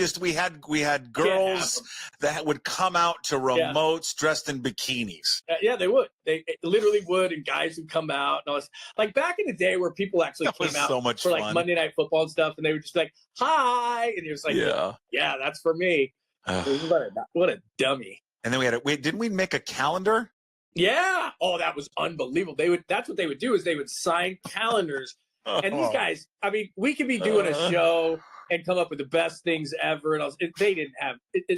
had girls that would come out to remotes dressed in bikinis. Yeah, they would. They literally would, and guys would come out. And all this. Like back in the day, where people actually came out so much for fun. like Monday Night Football and stuff, and they would just be like, "Hi," and it was like, "Yeah, that's for me." What a dummy. And then didn't we make a calendar? Yeah. Oh, that was unbelievable. That's what they would do is they would sign calendars. And these guys, I mean, we could be doing a show and come up with the best things ever. And they didn't have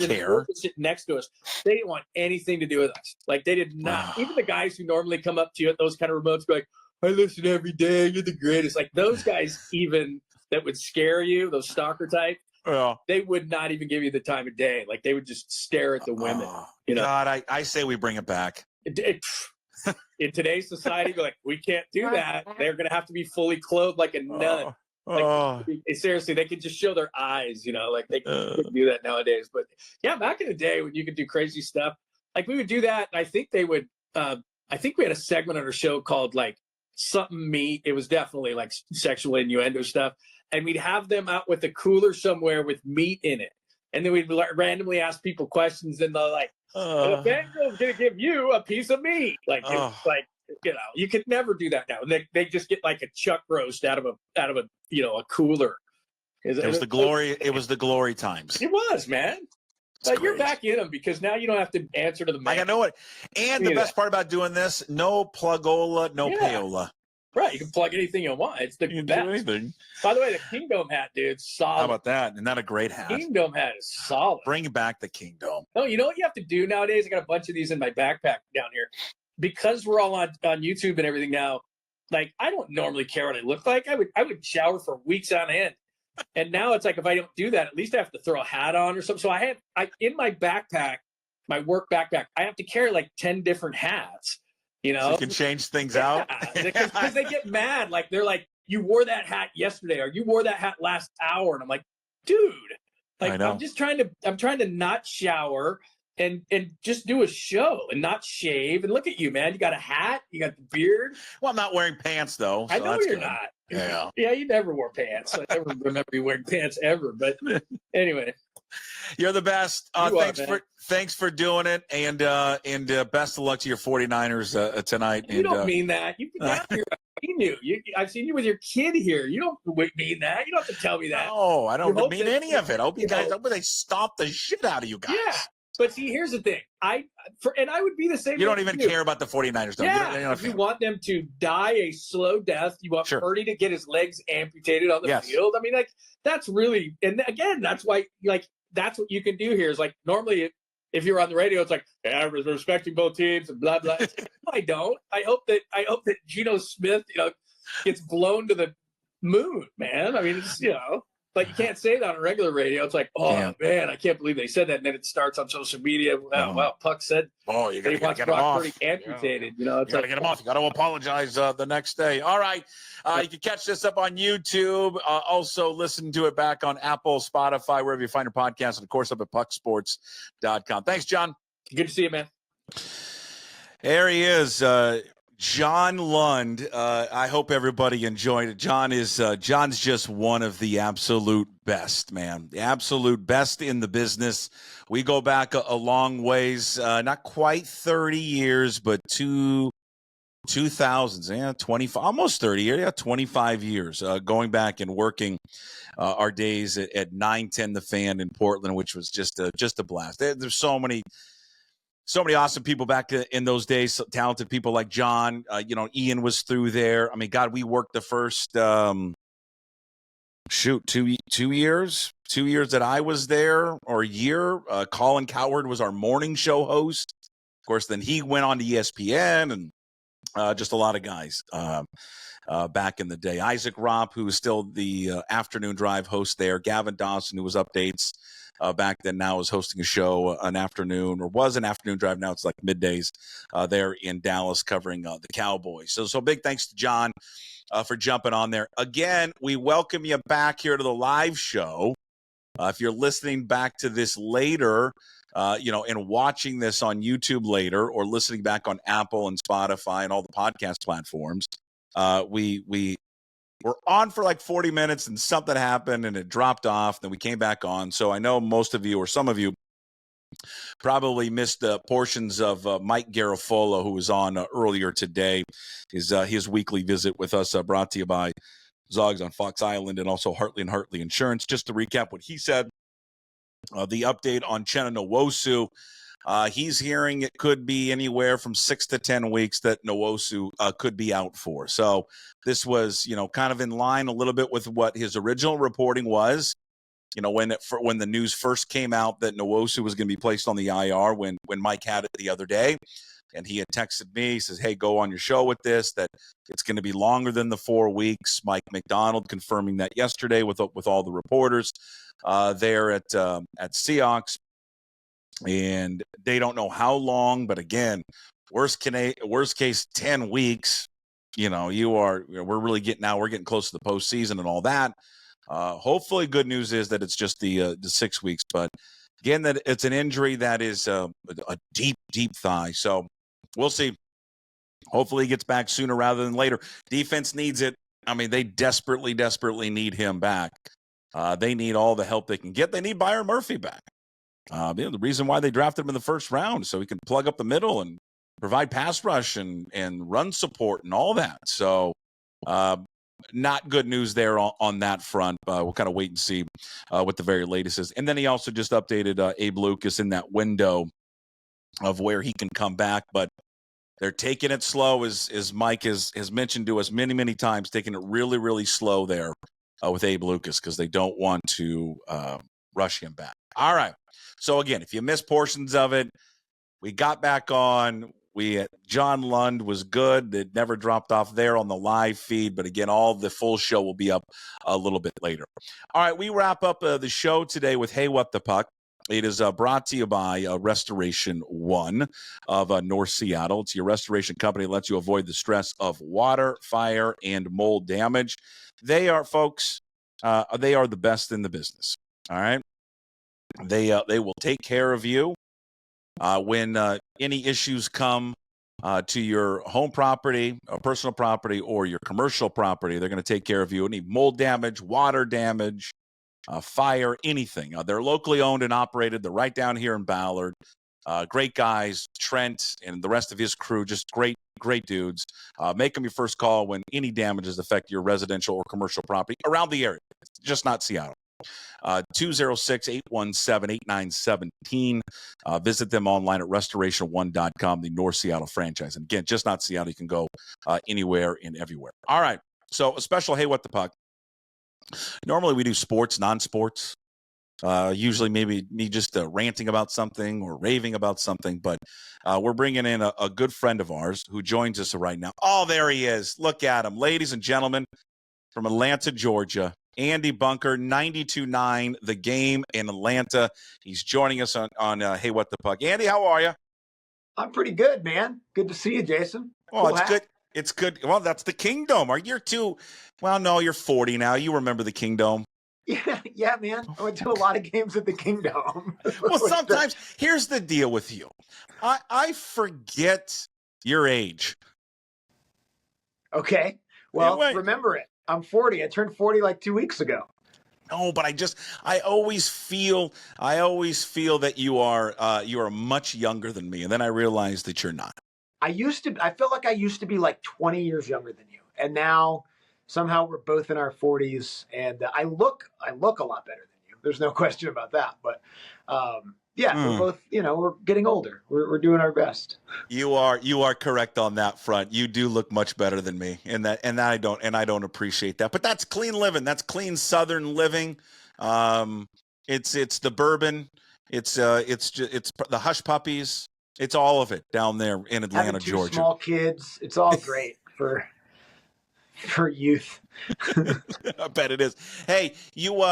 care. Sitting next to us. They didn't want anything to do with us. Like they did not. Even the guys who normally come up to you at those kind of remotes go like, I listen every day. You're the greatest. Like those guys, even that would scare you, those stalker type. They would not even give you the time of day. Like they would just stare at the women. God, I say we bring it back. In today's society, like we can't do that. They're going to have to be fully clothed like a nun. Seriously, they could just show their eyes. Like they couldn't do that nowadays. But yeah, back in the day when you could do crazy stuff, like we would do that. And I think they would. I think we had a segment on our show called like something meat. It was definitely like sexual innuendo stuff. And we'd have them out with a cooler somewhere with meat in it. And then we'd randomly ask people questions, and they're like, the fangirl's going to give you a piece of meat. Like, you could never do that now. They just get like a chuck roast out of a cooler. It was the glory. It was the glory times. It was, man. But you're back in them because now you don't have to answer to the man. I know it. And the best part about doing this, no plugola, no payola. Right, you can plug anything you want. It's the best. Do anything. By the way, the Kingdom hat, dude, solid. How about that? Isn't that a great hat? Kingdom hat is solid. Bring back the Kingdom. No, you know what you have to do nowadays? I got a bunch of these in my backpack down here. Because we're all on YouTube and everything now, like I don't normally care what I look like. I would shower for weeks on end. And now it's like if I don't do that, at least I have to throw a hat on or something. So I in my backpack, my work backpack, I have to carry like 10 different hats. So you can change things out because they get mad. Like they're like, you wore that hat yesterday, or you wore that hat last hour, and I'm like, dude, like I'm trying to not shower and just do a show and not shave. And look at you, man. You got a hat, you got the beard. Well, I'm not wearing pants though. So I know you're not. Yeah, you never wore pants. I never remember you wearing pants ever. But anyway. You're the best. Thanks for doing it, and best of luck to your 49ers tonight. You don't mean that. You've been down here. I've seen you. I've seen you with your kid here. You don't mean that. You don't have to tell me that. No, I don't mean any of it. I hope you guys. I hope they stomp the shit out of you guys. Yeah, but see, here's the thing. I would be the same. You don't even care about the 49ers, though. Yeah, you want them to die a slow death. You want Purdy to get his legs amputated on the field. I mean, like that's really, and again, that's why, like. That's what you can do here is like normally if you're on the radio, it's like, I was respecting both teams and blah, blah. No, I don't. I hope that Geno Smith, gets blown to the moon, man. I mean, it's, like you can't say that on regular radio. It's like, man, I can't believe they said that. And then it starts on social media. Wow, Puck said, you got to get him off. Pretty amputated. You got to get him off. You got to apologize the next day. All right. You can catch this up on YouTube. Also listen to it back on Apple, Spotify, wherever you find your podcast, and of course up at pucksports.com. Thanks, John. Good to see you, man. There he is. John Lund. I hope everybody enjoyed it. John's just one of the absolute best, man. The absolute best in the business. We go back a long ways, not quite 30 years, but 2000s, 25, almost 30 years, 25 years, going back and working our days at 910 The Fan in Portland, which was just a blast. There's so many awesome people back in those days, so talented people like John. Ian was through there. I mean, God, we worked the first shoot, 2 years that I was there, or a year. Colin Cowherd was our morning show host. Of course, then he went on to ESPN, and just a lot of guys back in the day. Isaac Ropp, who is still the afternoon drive host there. Gavin Dawson, who was updates back then, now is hosting a show an afternoon, or was an afternoon drive. Now it's like middays there in Dallas, covering the Cowboys. So big thanks to John for jumping on there. Again, we welcome you back here to the live show. If you're listening back to this later, and watching this on YouTube later, or listening back on Apple and Spotify and all the podcast platforms, we were on for like 40 minutes and something happened and it dropped off. Then we came back on. So I know most of you, or some of you, probably missed portions of Mike Garafolo, who was on earlier today. His weekly visit with us, brought to you by Zogs on Fox Island and also Hartley & Hartley Insurance. Just to recap what he said, the update on Uchenna Nwosu. He's hearing it could be anywhere from 6 to 10 weeks that Nwosu could be out for. So this was, kind of in line a little bit with what his original reporting was. When the news first came out that Nwosu was going to be placed on the IR, when Mike had it the other day, and he had texted me, he says, "Hey, go on your show with this, that it's going to be longer than the 4 weeks." Mike McDonald confirming that yesterday with all the reporters there at Seahawks, and they don't know how long, but again, worst case 10 weeks. We're really getting close to the postseason and all that. Hopefully, good news is that it's just the 6 weeks. But again, that it's an injury that is a deep thigh. So we'll see. Hopefully, he gets back sooner rather than later. Defense needs it. I mean, they desperately need him back. They need all the help they can get. They need Byron Murphy back. The reason why they drafted him in the first round, so he can plug up the middle and provide pass rush and run support and all that. So. Not good news there on that front. We'll kind of wait and see what the very latest is. And then he also just updated Abe Lucas in that window of where he can come back. But they're taking it slow, as Mike has mentioned to us many times, taking it really slow there with Abe Lucas, because they don't want to rush him back. All right. So, again, if you missed portions of it, we got back on. John Lund was good. It never dropped off there on the live feed. But again, all the full show will be up a little bit later. All right, we wrap up the show today with Hey, What the Puck. It is brought to you by Restoration One of North Seattle. It's your restoration company that lets you avoid the stress of water, fire, and mold damage. They are, folks, they are the best in the business. All right? They will take care of you. When any issues come to your home property, personal property, or your commercial property, they're going to take care of you. Any mold damage, water damage, fire, anything. They're locally owned and operated. They're right down here in Ballard. Great guys, Trent and the rest of his crew, just great dudes. Make them your first call when any damages affect your residential or commercial property around the area. It's just not Seattle. 206-817-8917. Visit them online at restoration1.com, the North Seattle franchise. And again, just not Seattle. You can go anywhere and everywhere. All right. So a special Hey, What the Puck. Normally we do sports, non-sports. Usually maybe me just ranting about something or raving about something. But we're bringing in a good friend of ours who joins us right now. Oh, there he is. Look at him. Ladies and gentlemen, from Atlanta, Georgia, Andy Bunker, 92.9 The Game in Atlanta. He's joining us on Hey, What the Puck. Andy, how are you? I'm pretty good, man. Good to see you, Jason. Oh, cool, it's good. It's good. Well, that's the Kingdom. You're too. Well, no, you're 40 now. You remember the Kingdom. Yeah, man. I went to a lot of games at the Kingdom. Well, sometimes here's the deal with you. I forget your age. Okay. Well, remember it. I'm 40. I turned 40 like 2 weeks ago. No, but I always feel that you are much younger than me, and then I realize that you're not. I felt like I used to be like 20 years younger than you, and now somehow we're both in our 40s, and I look a lot better than you. There's no question about that. But Yeah, we're both, we're getting older. We're doing our best. You are correct on that front. You do look much better than me, and I don't appreciate that. But that's clean living. That's clean Southern living. It's the bourbon. It's the hush puppies. It's all of it down there in Atlanta, Having two Georgia. small kids. It's all great for youth. I bet it is. Hey, you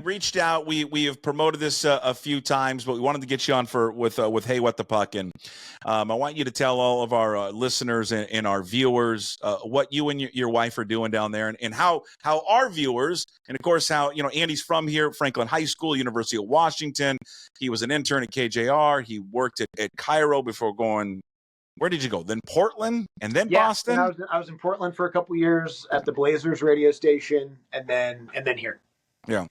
reached out. We have promoted this a few times, but we wanted to get you on with Hey What the Puck, and I want you to tell all of our listeners and our viewers what you and your wife are doing down there, and how our viewers, and of course how Andy's from here, Franklin High School, University of Washington. He was an intern at KJR. He worked at Cairo before going. Where did you go? Then Portland, and then Boston. And I was in Portland for a couple years at the Blazers radio station, and then here. Yeah,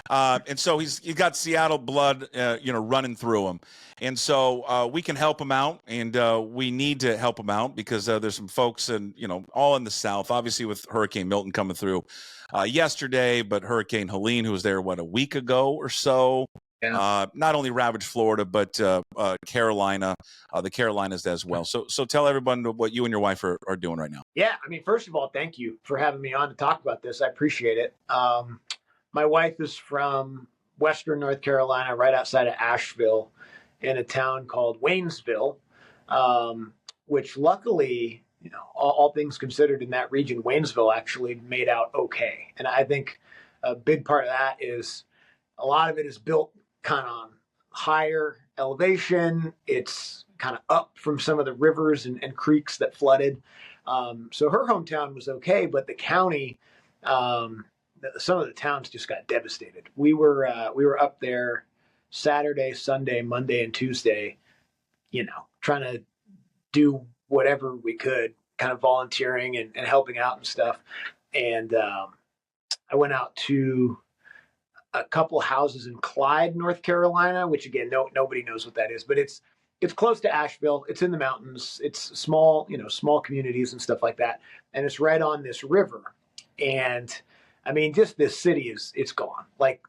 and so he's got Seattle blood, running through him, and so we can help him out, and we need to help him out because there's some folks, and all in the South, obviously with Hurricane Milton coming through yesterday, but Hurricane Helene, who was there a week ago or so. Yeah. Not only ravaged Florida, but Carolina, the Carolinas as well. So tell everyone what you and your wife are doing right now. Yeah, I mean, first of all, thank you for having me on to talk about this. I appreciate it. My wife is from Western North Carolina, right outside of Asheville, in a town called Waynesville, which luckily, all things considered in that region, Waynesville actually made out okay. And I think a big part of that is a lot of it is built kind of on higher elevation. It's kind of up from some of the rivers and creeks that flooded. So her hometown was okay, but the county, some of the towns just got devastated. We were up there Saturday, Sunday, Monday, and Tuesday, trying to do whatever we could, kind of volunteering and helping out and stuff. And I went out to a couple houses in Clyde, North Carolina, which again, nobody knows what that is, but it's close to Asheville. It's in the mountains. It's small, small communities and stuff like that. And it's right on this river. And I mean, just this city it's gone. Like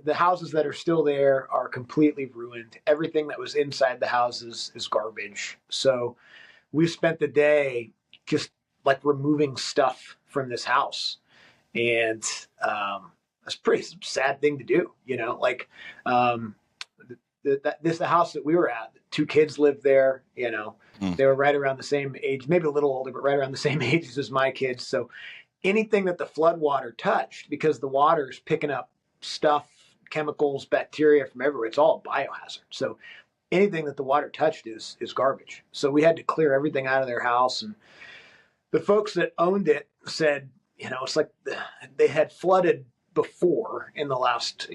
the houses that are still there are completely ruined. Everything that was inside the houses is garbage. So we spent the day just like removing stuff from this house. And, that's a pretty sad thing to do, the house that we were at, 2 kids lived there, they were right around the same age, maybe a little older, but right around the same age as my kids. So anything that the flood water touched, because the water is picking up stuff, chemicals, bacteria from everywhere, it's all a biohazard. So anything that the water touched is garbage. So we had to clear everything out of their house. And the folks that owned it said, it's like they had flooded before in the last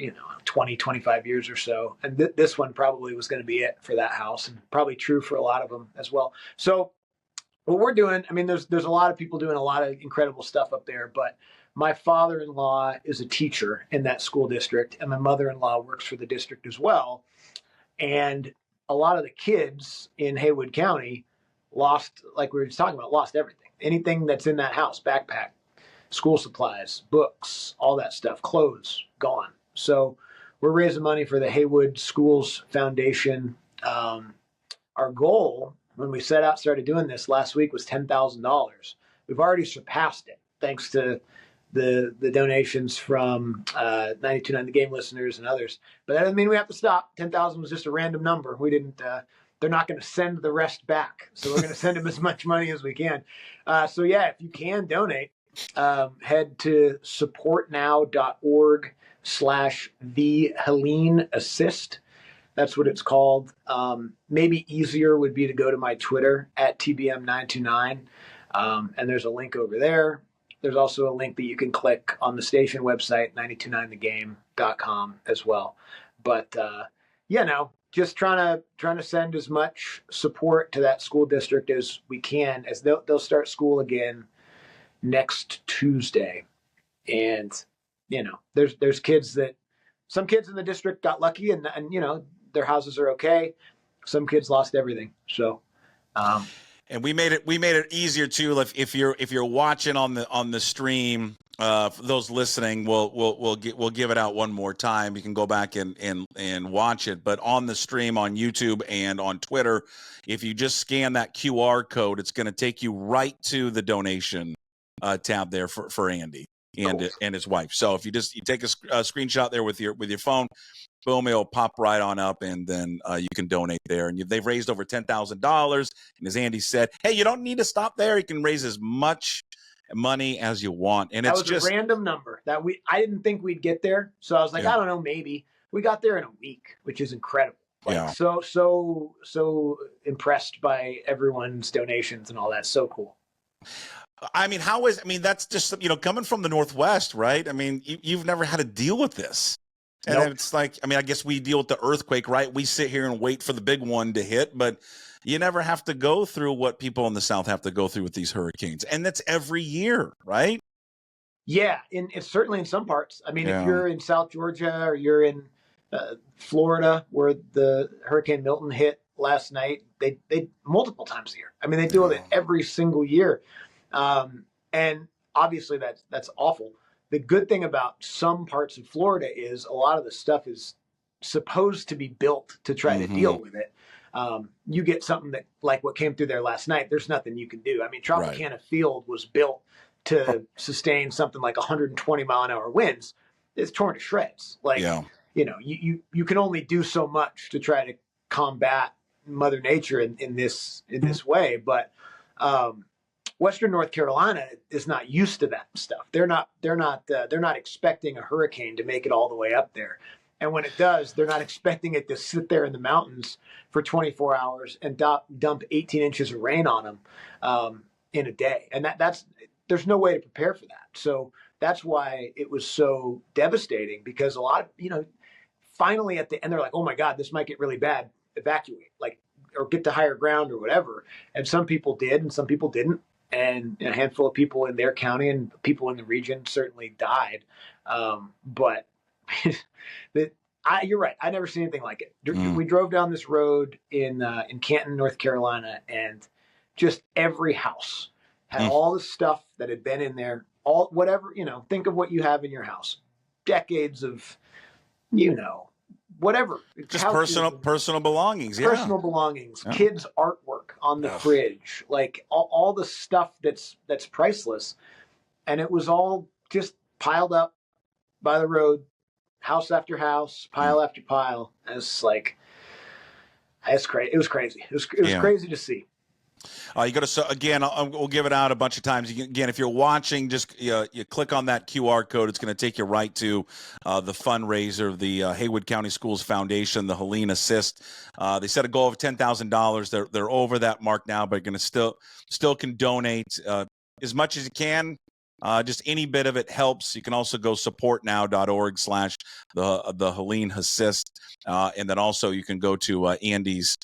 20 25 years or so, and this one probably was going to be it for that house, and probably true for a lot of them as well. So what we're doing, I mean, there's a lot of people doing a lot of incredible stuff up there, but my father-in-law is a teacher in that school district, and my mother-in-law works for the district as well, and a lot of the kids in Haywood County lost, like we were just talking about, lost everything, anything that's in that house, backpack, school supplies, books, all that stuff, clothes, gone. So we're raising money for the Haywood Schools Foundation. Our goal when we started doing this last week was $10,000. We've already surpassed it thanks to the donations from 92.9 The Game listeners and others. But that doesn't mean we have to stop. 10,000 was just a random number. We didn't. They're not going to send the rest back, so we're going to send them as much money as we can. So yeah, if you can donate, head to supportnow.org/the Helene Assist. That's what it's called. Maybe easier would be to go to my Twitter at TBM929. And there's a link over there. There's also a link that you can click on the station website, 929thegame.com as well. But, just trying to send as much support to that school district as we can, as they'll start school again next Tuesday. And, there's kids some kids in the district got lucky and their houses are okay. Some kids lost everything. So, and we made it easier too. If you're watching on the stream, For those listening, we'll give it out one more time. You can go back and watch it. But on the stream on YouTube and on Twitter, if you just scan that QR code, it's going to take you right to the donation tab there for Andy and his wife. So if you take a screenshot there with your phone, boom, it'll pop right on up, and then you can donate there. And they've raised over $10,000. And as Andy said, hey, you don't need to stop there. You can raise as much money as you want. And that it's was just a random number that I didn't think we'd get there. So I was like, I don't know, maybe. We got there in a week, which is incredible. Like, so impressed by everyone's donations and all that. So cool. I mean, that's just, coming from the Northwest, right? I mean, you've never had to deal with this. And Nope. It's like, I guess we deal with the earthquake, right? We sit here and wait for the big one to hit, but you never have to go through what people in the South have to go through with these hurricanes. And that's every year, right? Yeah, it's certainly in some parts. I mean, if you're in South Georgia or you're in Florida, where the Hurricane Milton hit last night, they multiple times a year. I mean, they do it every single year. And obviously that's awful. The good thing about some parts of Florida is a lot of the stuff is supposed to be built to try to deal with it. You get something that, like what came through there last night, there's nothing you can do. I mean, Tropicana Field was built to sustain something like 120 mile an hour winds. It's torn to shreds. Like, you can only do so much to try to combat Mother Nature in this way. But, Western North Carolina is not used to that stuff. They're not expecting a hurricane to make it all the way up there. And when it does, they're not expecting it to sit there in the mountains for 24 hours and dump 18 inches of rain on them in a day. And there's no way to prepare for that. So that's why it was so devastating, because a lot of, finally at the end, they're like, oh my God, this might get really bad. Evacuate, or get to higher ground or whatever. And some people did and some people didn't. And a handful of people in their county and people in the region certainly died. But you're right. I never seen anything like it. We drove down this road in Canton, North Carolina, and just every house had all the stuff that had been in there, whatever, think of what you have in your house, decades of, whatever. Just personal belongings. Personal belongings, kids' artwork on the fridge, like all the stuff that's priceless. And it was all just piled up by the road, house after house, pile after pile. And it's like, it's crazy. It was crazy. It was crazy to see. You go to, again, we'll give it out a bunch of times. Again, if you're watching, just you click on that QR code. It's going to take you right to the fundraiser, the Haywood County Schools Foundation, the Helene Assist. They set a goal of $10,000. They're over that mark now, but going to still can donate as much as you can. Just any bit of it helps. You can also go supportnow.org/the Helene Assist. And then also you can go to Andy's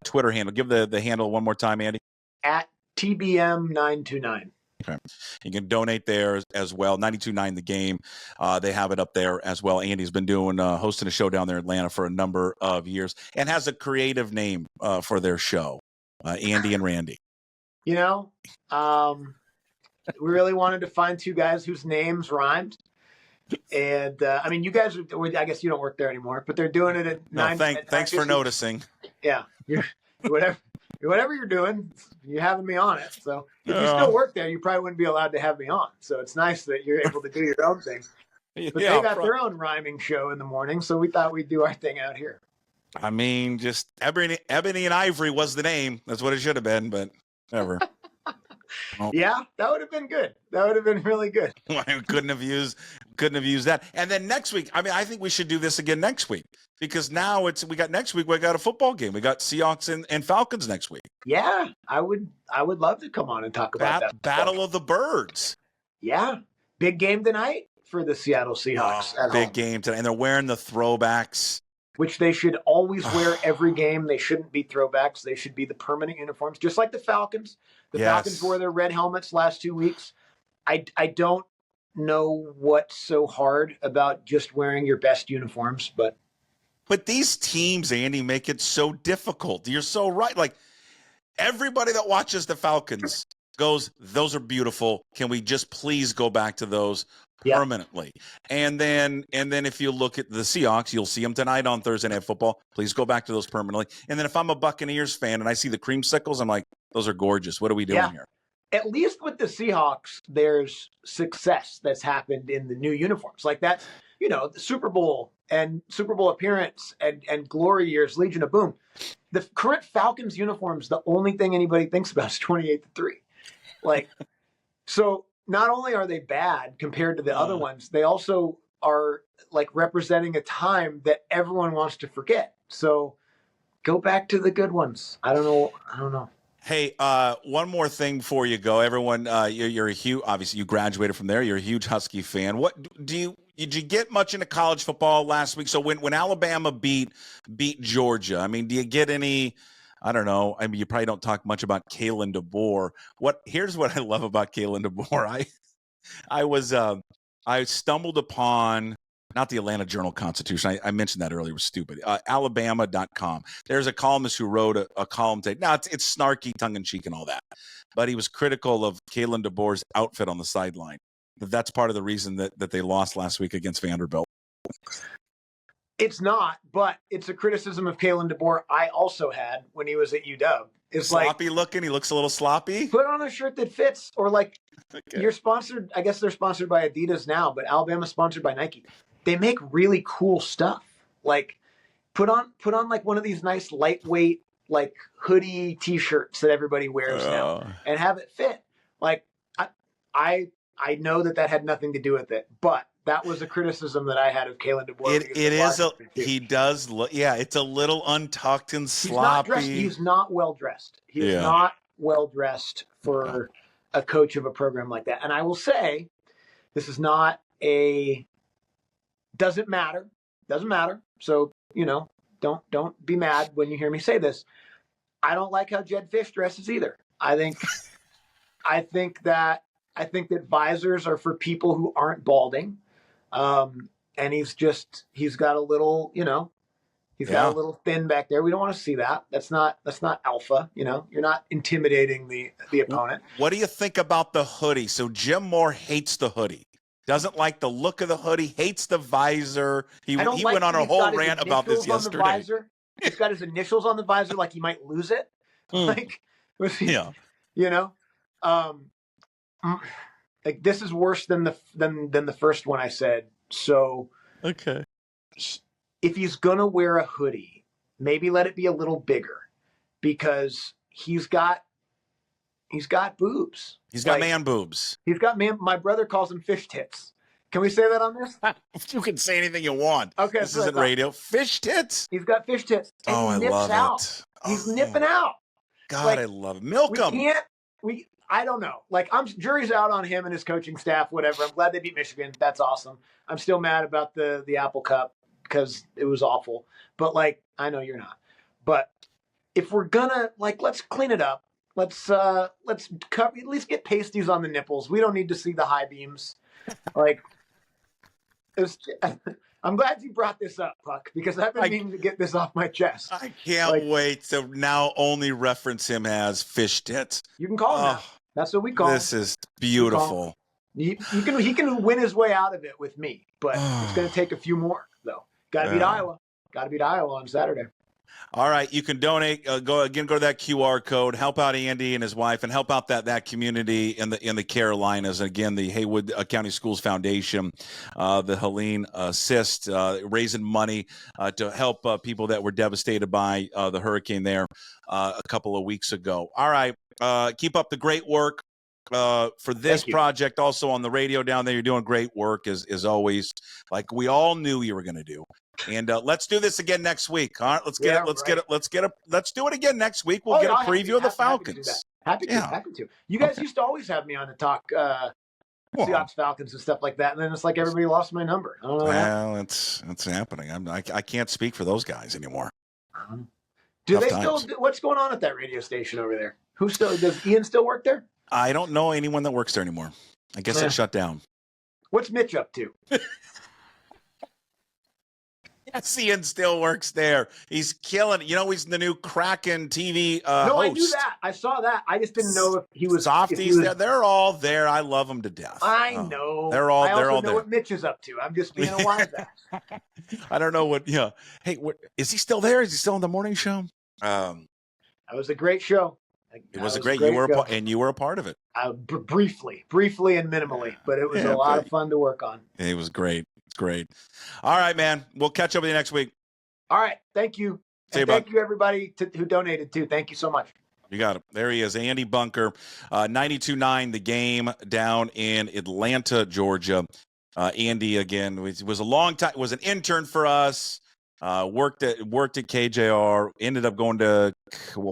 Twitter handle. Give the handle one more time, Andy. At TBM929. Okay. You can donate there as well. 92.9 The Game. They have it up there as well. Andy's been hosting a show down there in Atlanta for a number of years and has a creative name for their show, Andy and Randy. We really wanted to find two guys whose names rhymed. And you guys, I guess you don't work there anymore, but they're doing it at 9. Thanks for noticing. Yeah. Whatever you're doing, you're having me on it. So if you still work there, you probably wouldn't be allowed to have me on. So it's nice that you're able to do your own thing. But they got their own rhyming show in the morning, so we thought we'd do our thing out here. Just Ebony and Ivory was the name. That's what it should have been, but whatever. Yeah, that would have been good. That would have been really good. couldn't have used that. And then next week, I think we should do this again next week, because now we got a football game. We got Seahawks and Falcons next week. Yeah, I would love to come on and talk about that. Battle of the Birds. Yeah, big game tonight for the Seattle Seahawks. Big game tonight, and they're wearing the throwbacks, which they should always wear every game. They shouldn't be throwbacks. They should be the permanent uniforms, just like the Falcons. The Falcons wore their red helmets last 2 weeks. I don't know what's so hard about just wearing your best uniforms, but these teams, Andy, make it so difficult. You're so right. Like, everybody that watches the Falcons goes, those are beautiful. Can we just please go back to those permanently? And then if you look at the Seahawks, you'll see them tonight on Thursday Night Football. Please go back to those permanently. And then if I'm a Buccaneers fan and I see the creamsicles, I'm like, those are gorgeous. What are we doing here? At least with the Seahawks, there's success that's happened in the new uniforms. Like that's, the Super Bowl and Super Bowl appearance and glory years, Legion of Boom. The current Falcons uniforms, the only thing anybody thinks about is 28-3. Like, so not only are they bad compared to the other ones, they also are like representing a time that everyone wants to forget. So go back to the good ones. I don't know. Hey, one more thing before you go. Everyone, you're a huge, obviously you graduated from there. You're a huge Husky fan. What did you get much into college football last week? So when Alabama beat Georgia, I mean, do you get any, I don't know. I mean, you probably don't talk much about Kalen DeBoer. Here's what I love about Kalen DeBoer. I stumbled upon, not the Atlanta Journal-Constitution. I mentioned that earlier. It was stupid. Alabama.com. There's a columnist who wrote a column today. Now, it's snarky, tongue-in-cheek, and all that. But he was critical of Kalen DeBoer's outfit on the sideline. That's part of the reason that they lost last week against Vanderbilt. It's not, but it's a criticism of Kalen DeBoer I also had when he was at UW. It's sloppy looking. He looks a little sloppy. Put on a shirt that fits, or you're sponsored. I guess they're sponsored by Adidas now, but Alabama's sponsored by Nike. They make really cool stuff. Like put on like one of these nice lightweight like hoodie T-shirts that everybody wears now, and have it fit. Like I know that had nothing to do with it, but that was a criticism that I had of Kalen DeBoer. He does look. Yeah, it's a little untucked and sloppy. He's not well dressed. He's not well dressed for a coach of a program like that. And I will say, this is not doesn't matter. So, don't be mad when you hear me say this. I don't like how Jed Fish dresses either. I think that visors are for people who aren't balding. And he's got a little, he's got a little thin back there. We don't want to see that. That's not alpha. You're not intimidating the opponent. What do you think about the hoodie? So Jim Moore hates the hoodie. Doesn't like the look of the hoodie, hates the visor. He went on a whole rant about this yesterday. He's got his initials on the visor like he might lose it. Like this is worse than the first one I said. So okay. If he's gonna wear a hoodie, maybe let it be a little bigger, because he's got boobs. He's got man boobs. He's got my brother calls them fish tits. Can we say that on this? You can say anything you want. Okay. This isn't radio. Fish tits. He's got fish tits. And I love it. He's nipping out. God, I love it. Milk him. I don't know. Jury's out on him and his coaching staff, whatever. I'm glad they beat Michigan. That's awesome. I'm still mad about the Apple Cup because it was awful. But I know you're not. But if we're gonna let's clean it up. Let's at least get pasties on the nipples. We don't need to see the high beams. I'm glad you brought this up, Puck, because I've been meaning to get this off my chest. I can't wait to now only reference him as fish tits. You can call him that. That's what we call him. This is beautiful. He can win his way out of it with me, but it's going to take a few more, though. Got to beat Iowa. Got to beat Iowa on Saturday. All right, you can donate. Go to that QR code. Help out Andy and his wife, and help out that community in the Carolinas. And again, the Haywood County Schools Foundation, the Helene Assist, raising money to help people that were devastated by the hurricane there a couple of weeks ago. All right, keep up the great work for this project. Also on the radio down there, you're doing great work as always, like we all knew you were going to do. And let's do this again next week. All right, let's do it again next week. We'll get a preview of the Falcons. Happy to. You guys used to always have me on to talk Seahawks, Falcons, and stuff like that, and then it's like everybody lost my number. I don't know. Well, it's happening. I can't speak for those guys anymore. Do they still? What's going on at that radio station over there? Does Ian still work there? I don't know anyone that works there anymore. I guess it shut down. What's Mitch up to? Yes, Ian still works there. He's killing it. You know, he's the new Kraken TV No, host. I knew that. I saw that. I just didn't know if he was Softies. They're all there. I love them to death. I know. They're all. I also they're all know there. what Mitch is up to. I'm just being a wise ass. I don't know what. Yeah. Hey, is he still there? Is he still on the morning show? That was a great show. It was a great great. You were show. and you were a part of it. Briefly and minimally, but it was a lot of fun to work on. It was great. It's great. All right, man. We'll catch up with you next week. All right. Thank you. And thank you, everybody who donated, too. Thank you so much. You got it. There he is, Andy Bunker, 92.9 The Game down in Atlanta, Georgia. Andy, again, was a long time. Was an intern for us. Worked at KJR. Ended up going to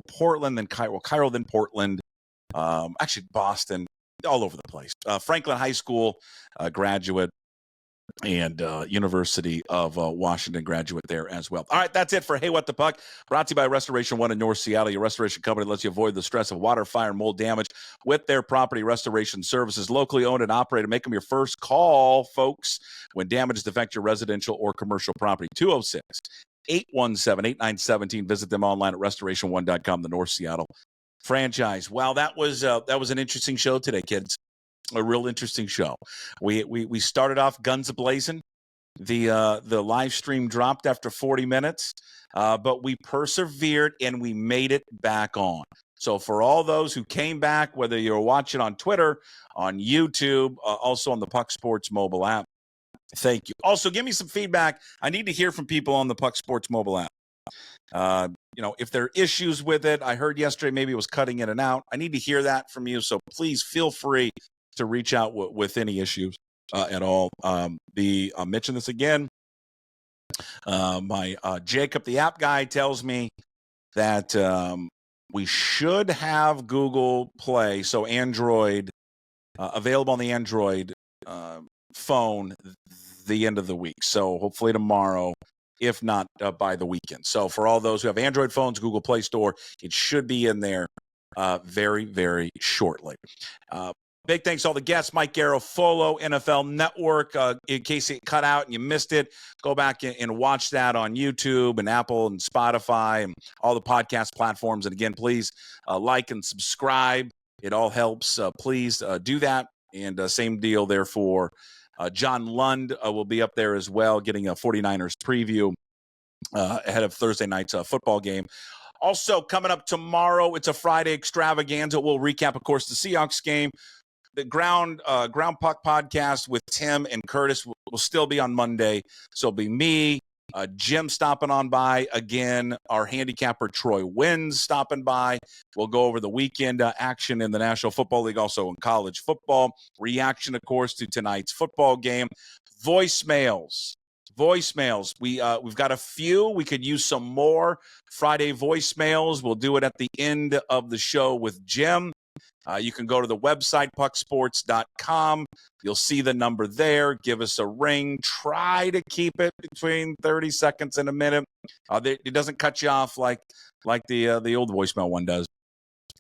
Portland, then Cairo, then Portland. Actually, Boston, all over the place. Franklin High School graduate. And University of Washington graduate there as well. All right, that's it for Hey What the Puck, brought to you by Restoration One in North Seattle. Your restoration company lets you avoid the stress of water, fire, and mold damage with their property restoration services. Locally owned and operated. Make them your first call, folks, when damages affect your residential or commercial property. 206-817-8917. Visit them online at restoration1.com, the North Seattle franchise. Wow, that was an interesting show today, kids. A real interesting show. We started off guns a-blazing. The live stream dropped after 40 minutes, but we persevered and we made it back on. So for all those who came back, whether you're watching on Twitter, on YouTube, also on the Puck Sports mobile app, thank you. Also, give me some feedback. I need to hear from people on the Puck Sports mobile app. If there are issues with it, I heard yesterday maybe it was cutting in and out. I need to hear that from you. So please feel free to reach out with any issues at all. Mention this again. My Jacob, the app guy, tells me that we should have Google Play, so Android, available on the Android phone the end of the week. So hopefully tomorrow, if not by the weekend. So for all those who have Android phones, Google Play Store, it should be in there very, very shortly. Big thanks to all the guests, Mike Garafolo, NFL Network. In case it cut out and you missed it, go back and watch that on YouTube and Apple and Spotify and all the podcast platforms. And again, please like and subscribe. It all helps. Please do that. And same deal there for John Lund will be up there as well, getting a 49ers preview ahead of Thursday night's football game. Also, coming up tomorrow, it's a Friday extravaganza. We'll recap, of course, the Seahawks game. The Ground Puck podcast with Tim and Curtis will still be on Monday. So it'll be me, Jim stopping on by again, our handicapper Troy Wins stopping by. We'll go over the weekend action in the National Football League, also in college football. Reaction, of course, to tonight's football game. Voicemails. We've got a few. We could use some more Friday voicemails. We'll do it at the end of the show with Jim. You can go to the website, pucksports.com. You'll see the number there. Give us a ring. Try to keep it between 30 seconds and a minute. It doesn't cut you off like the old voicemail one does.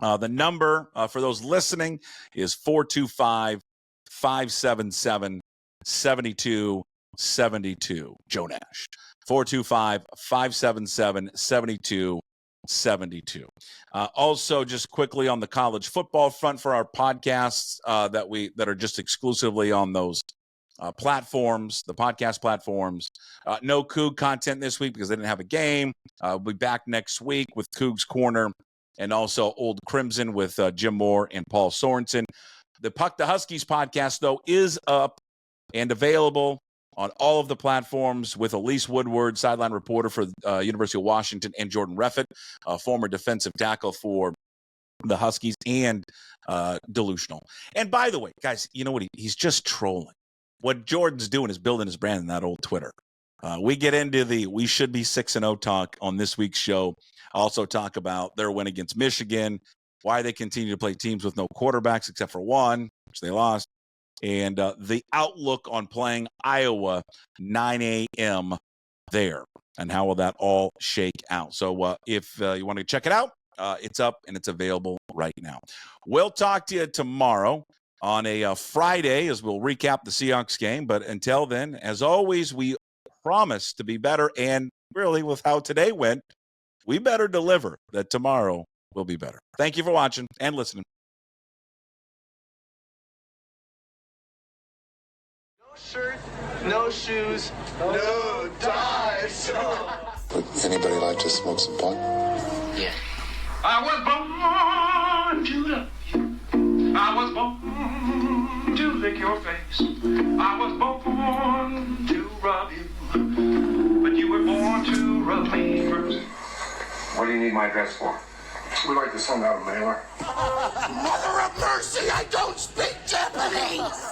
The number for those listening is 425-577-7272. Joe Nash. 425-577-7272. Also, just quickly on the college football front for our podcasts that are just exclusively on those platforms, the podcast platforms. No Coug content this week because they didn't have a game. We'll be back next week with Coug's Corner and also Old Crimson with Jim Moore and Paul Sorensen. The Puck the Huskies podcast, though, is up and available on all of the platforms with Elise Woodward, sideline reporter for University of Washington, and Jordan Reffett, former defensive tackle for the Huskies, and delusional. And by the way, guys, you know what? He's just trolling. What Jordan's doing is building his brand in that old Twitter. We get into the we should be 6-0 talk on this week's show. Also talk about their win against Michigan, why they continue to play teams with no quarterbacks except for one, which they lost. And the outlook on playing Iowa 9 a.m. there. And how will that all shake out? So if you want to check it out, it's up and it's available right now. We'll talk to you tomorrow on a Friday as we'll recap the Seahawks game. But until then, as always, we promise to be better. And really, with how today went, we better deliver that tomorrow will be better. Thank you for watching and listening. No shirt, no shoes, no ties. Would anybody like to smoke some pot? Yeah. I was born to love you. I was born to lick your face. I was born to rub you. But you were born to rub me first. What do you need my address for? We'd like to send out a mailer. Mother of mercy, I don't speak Japanese!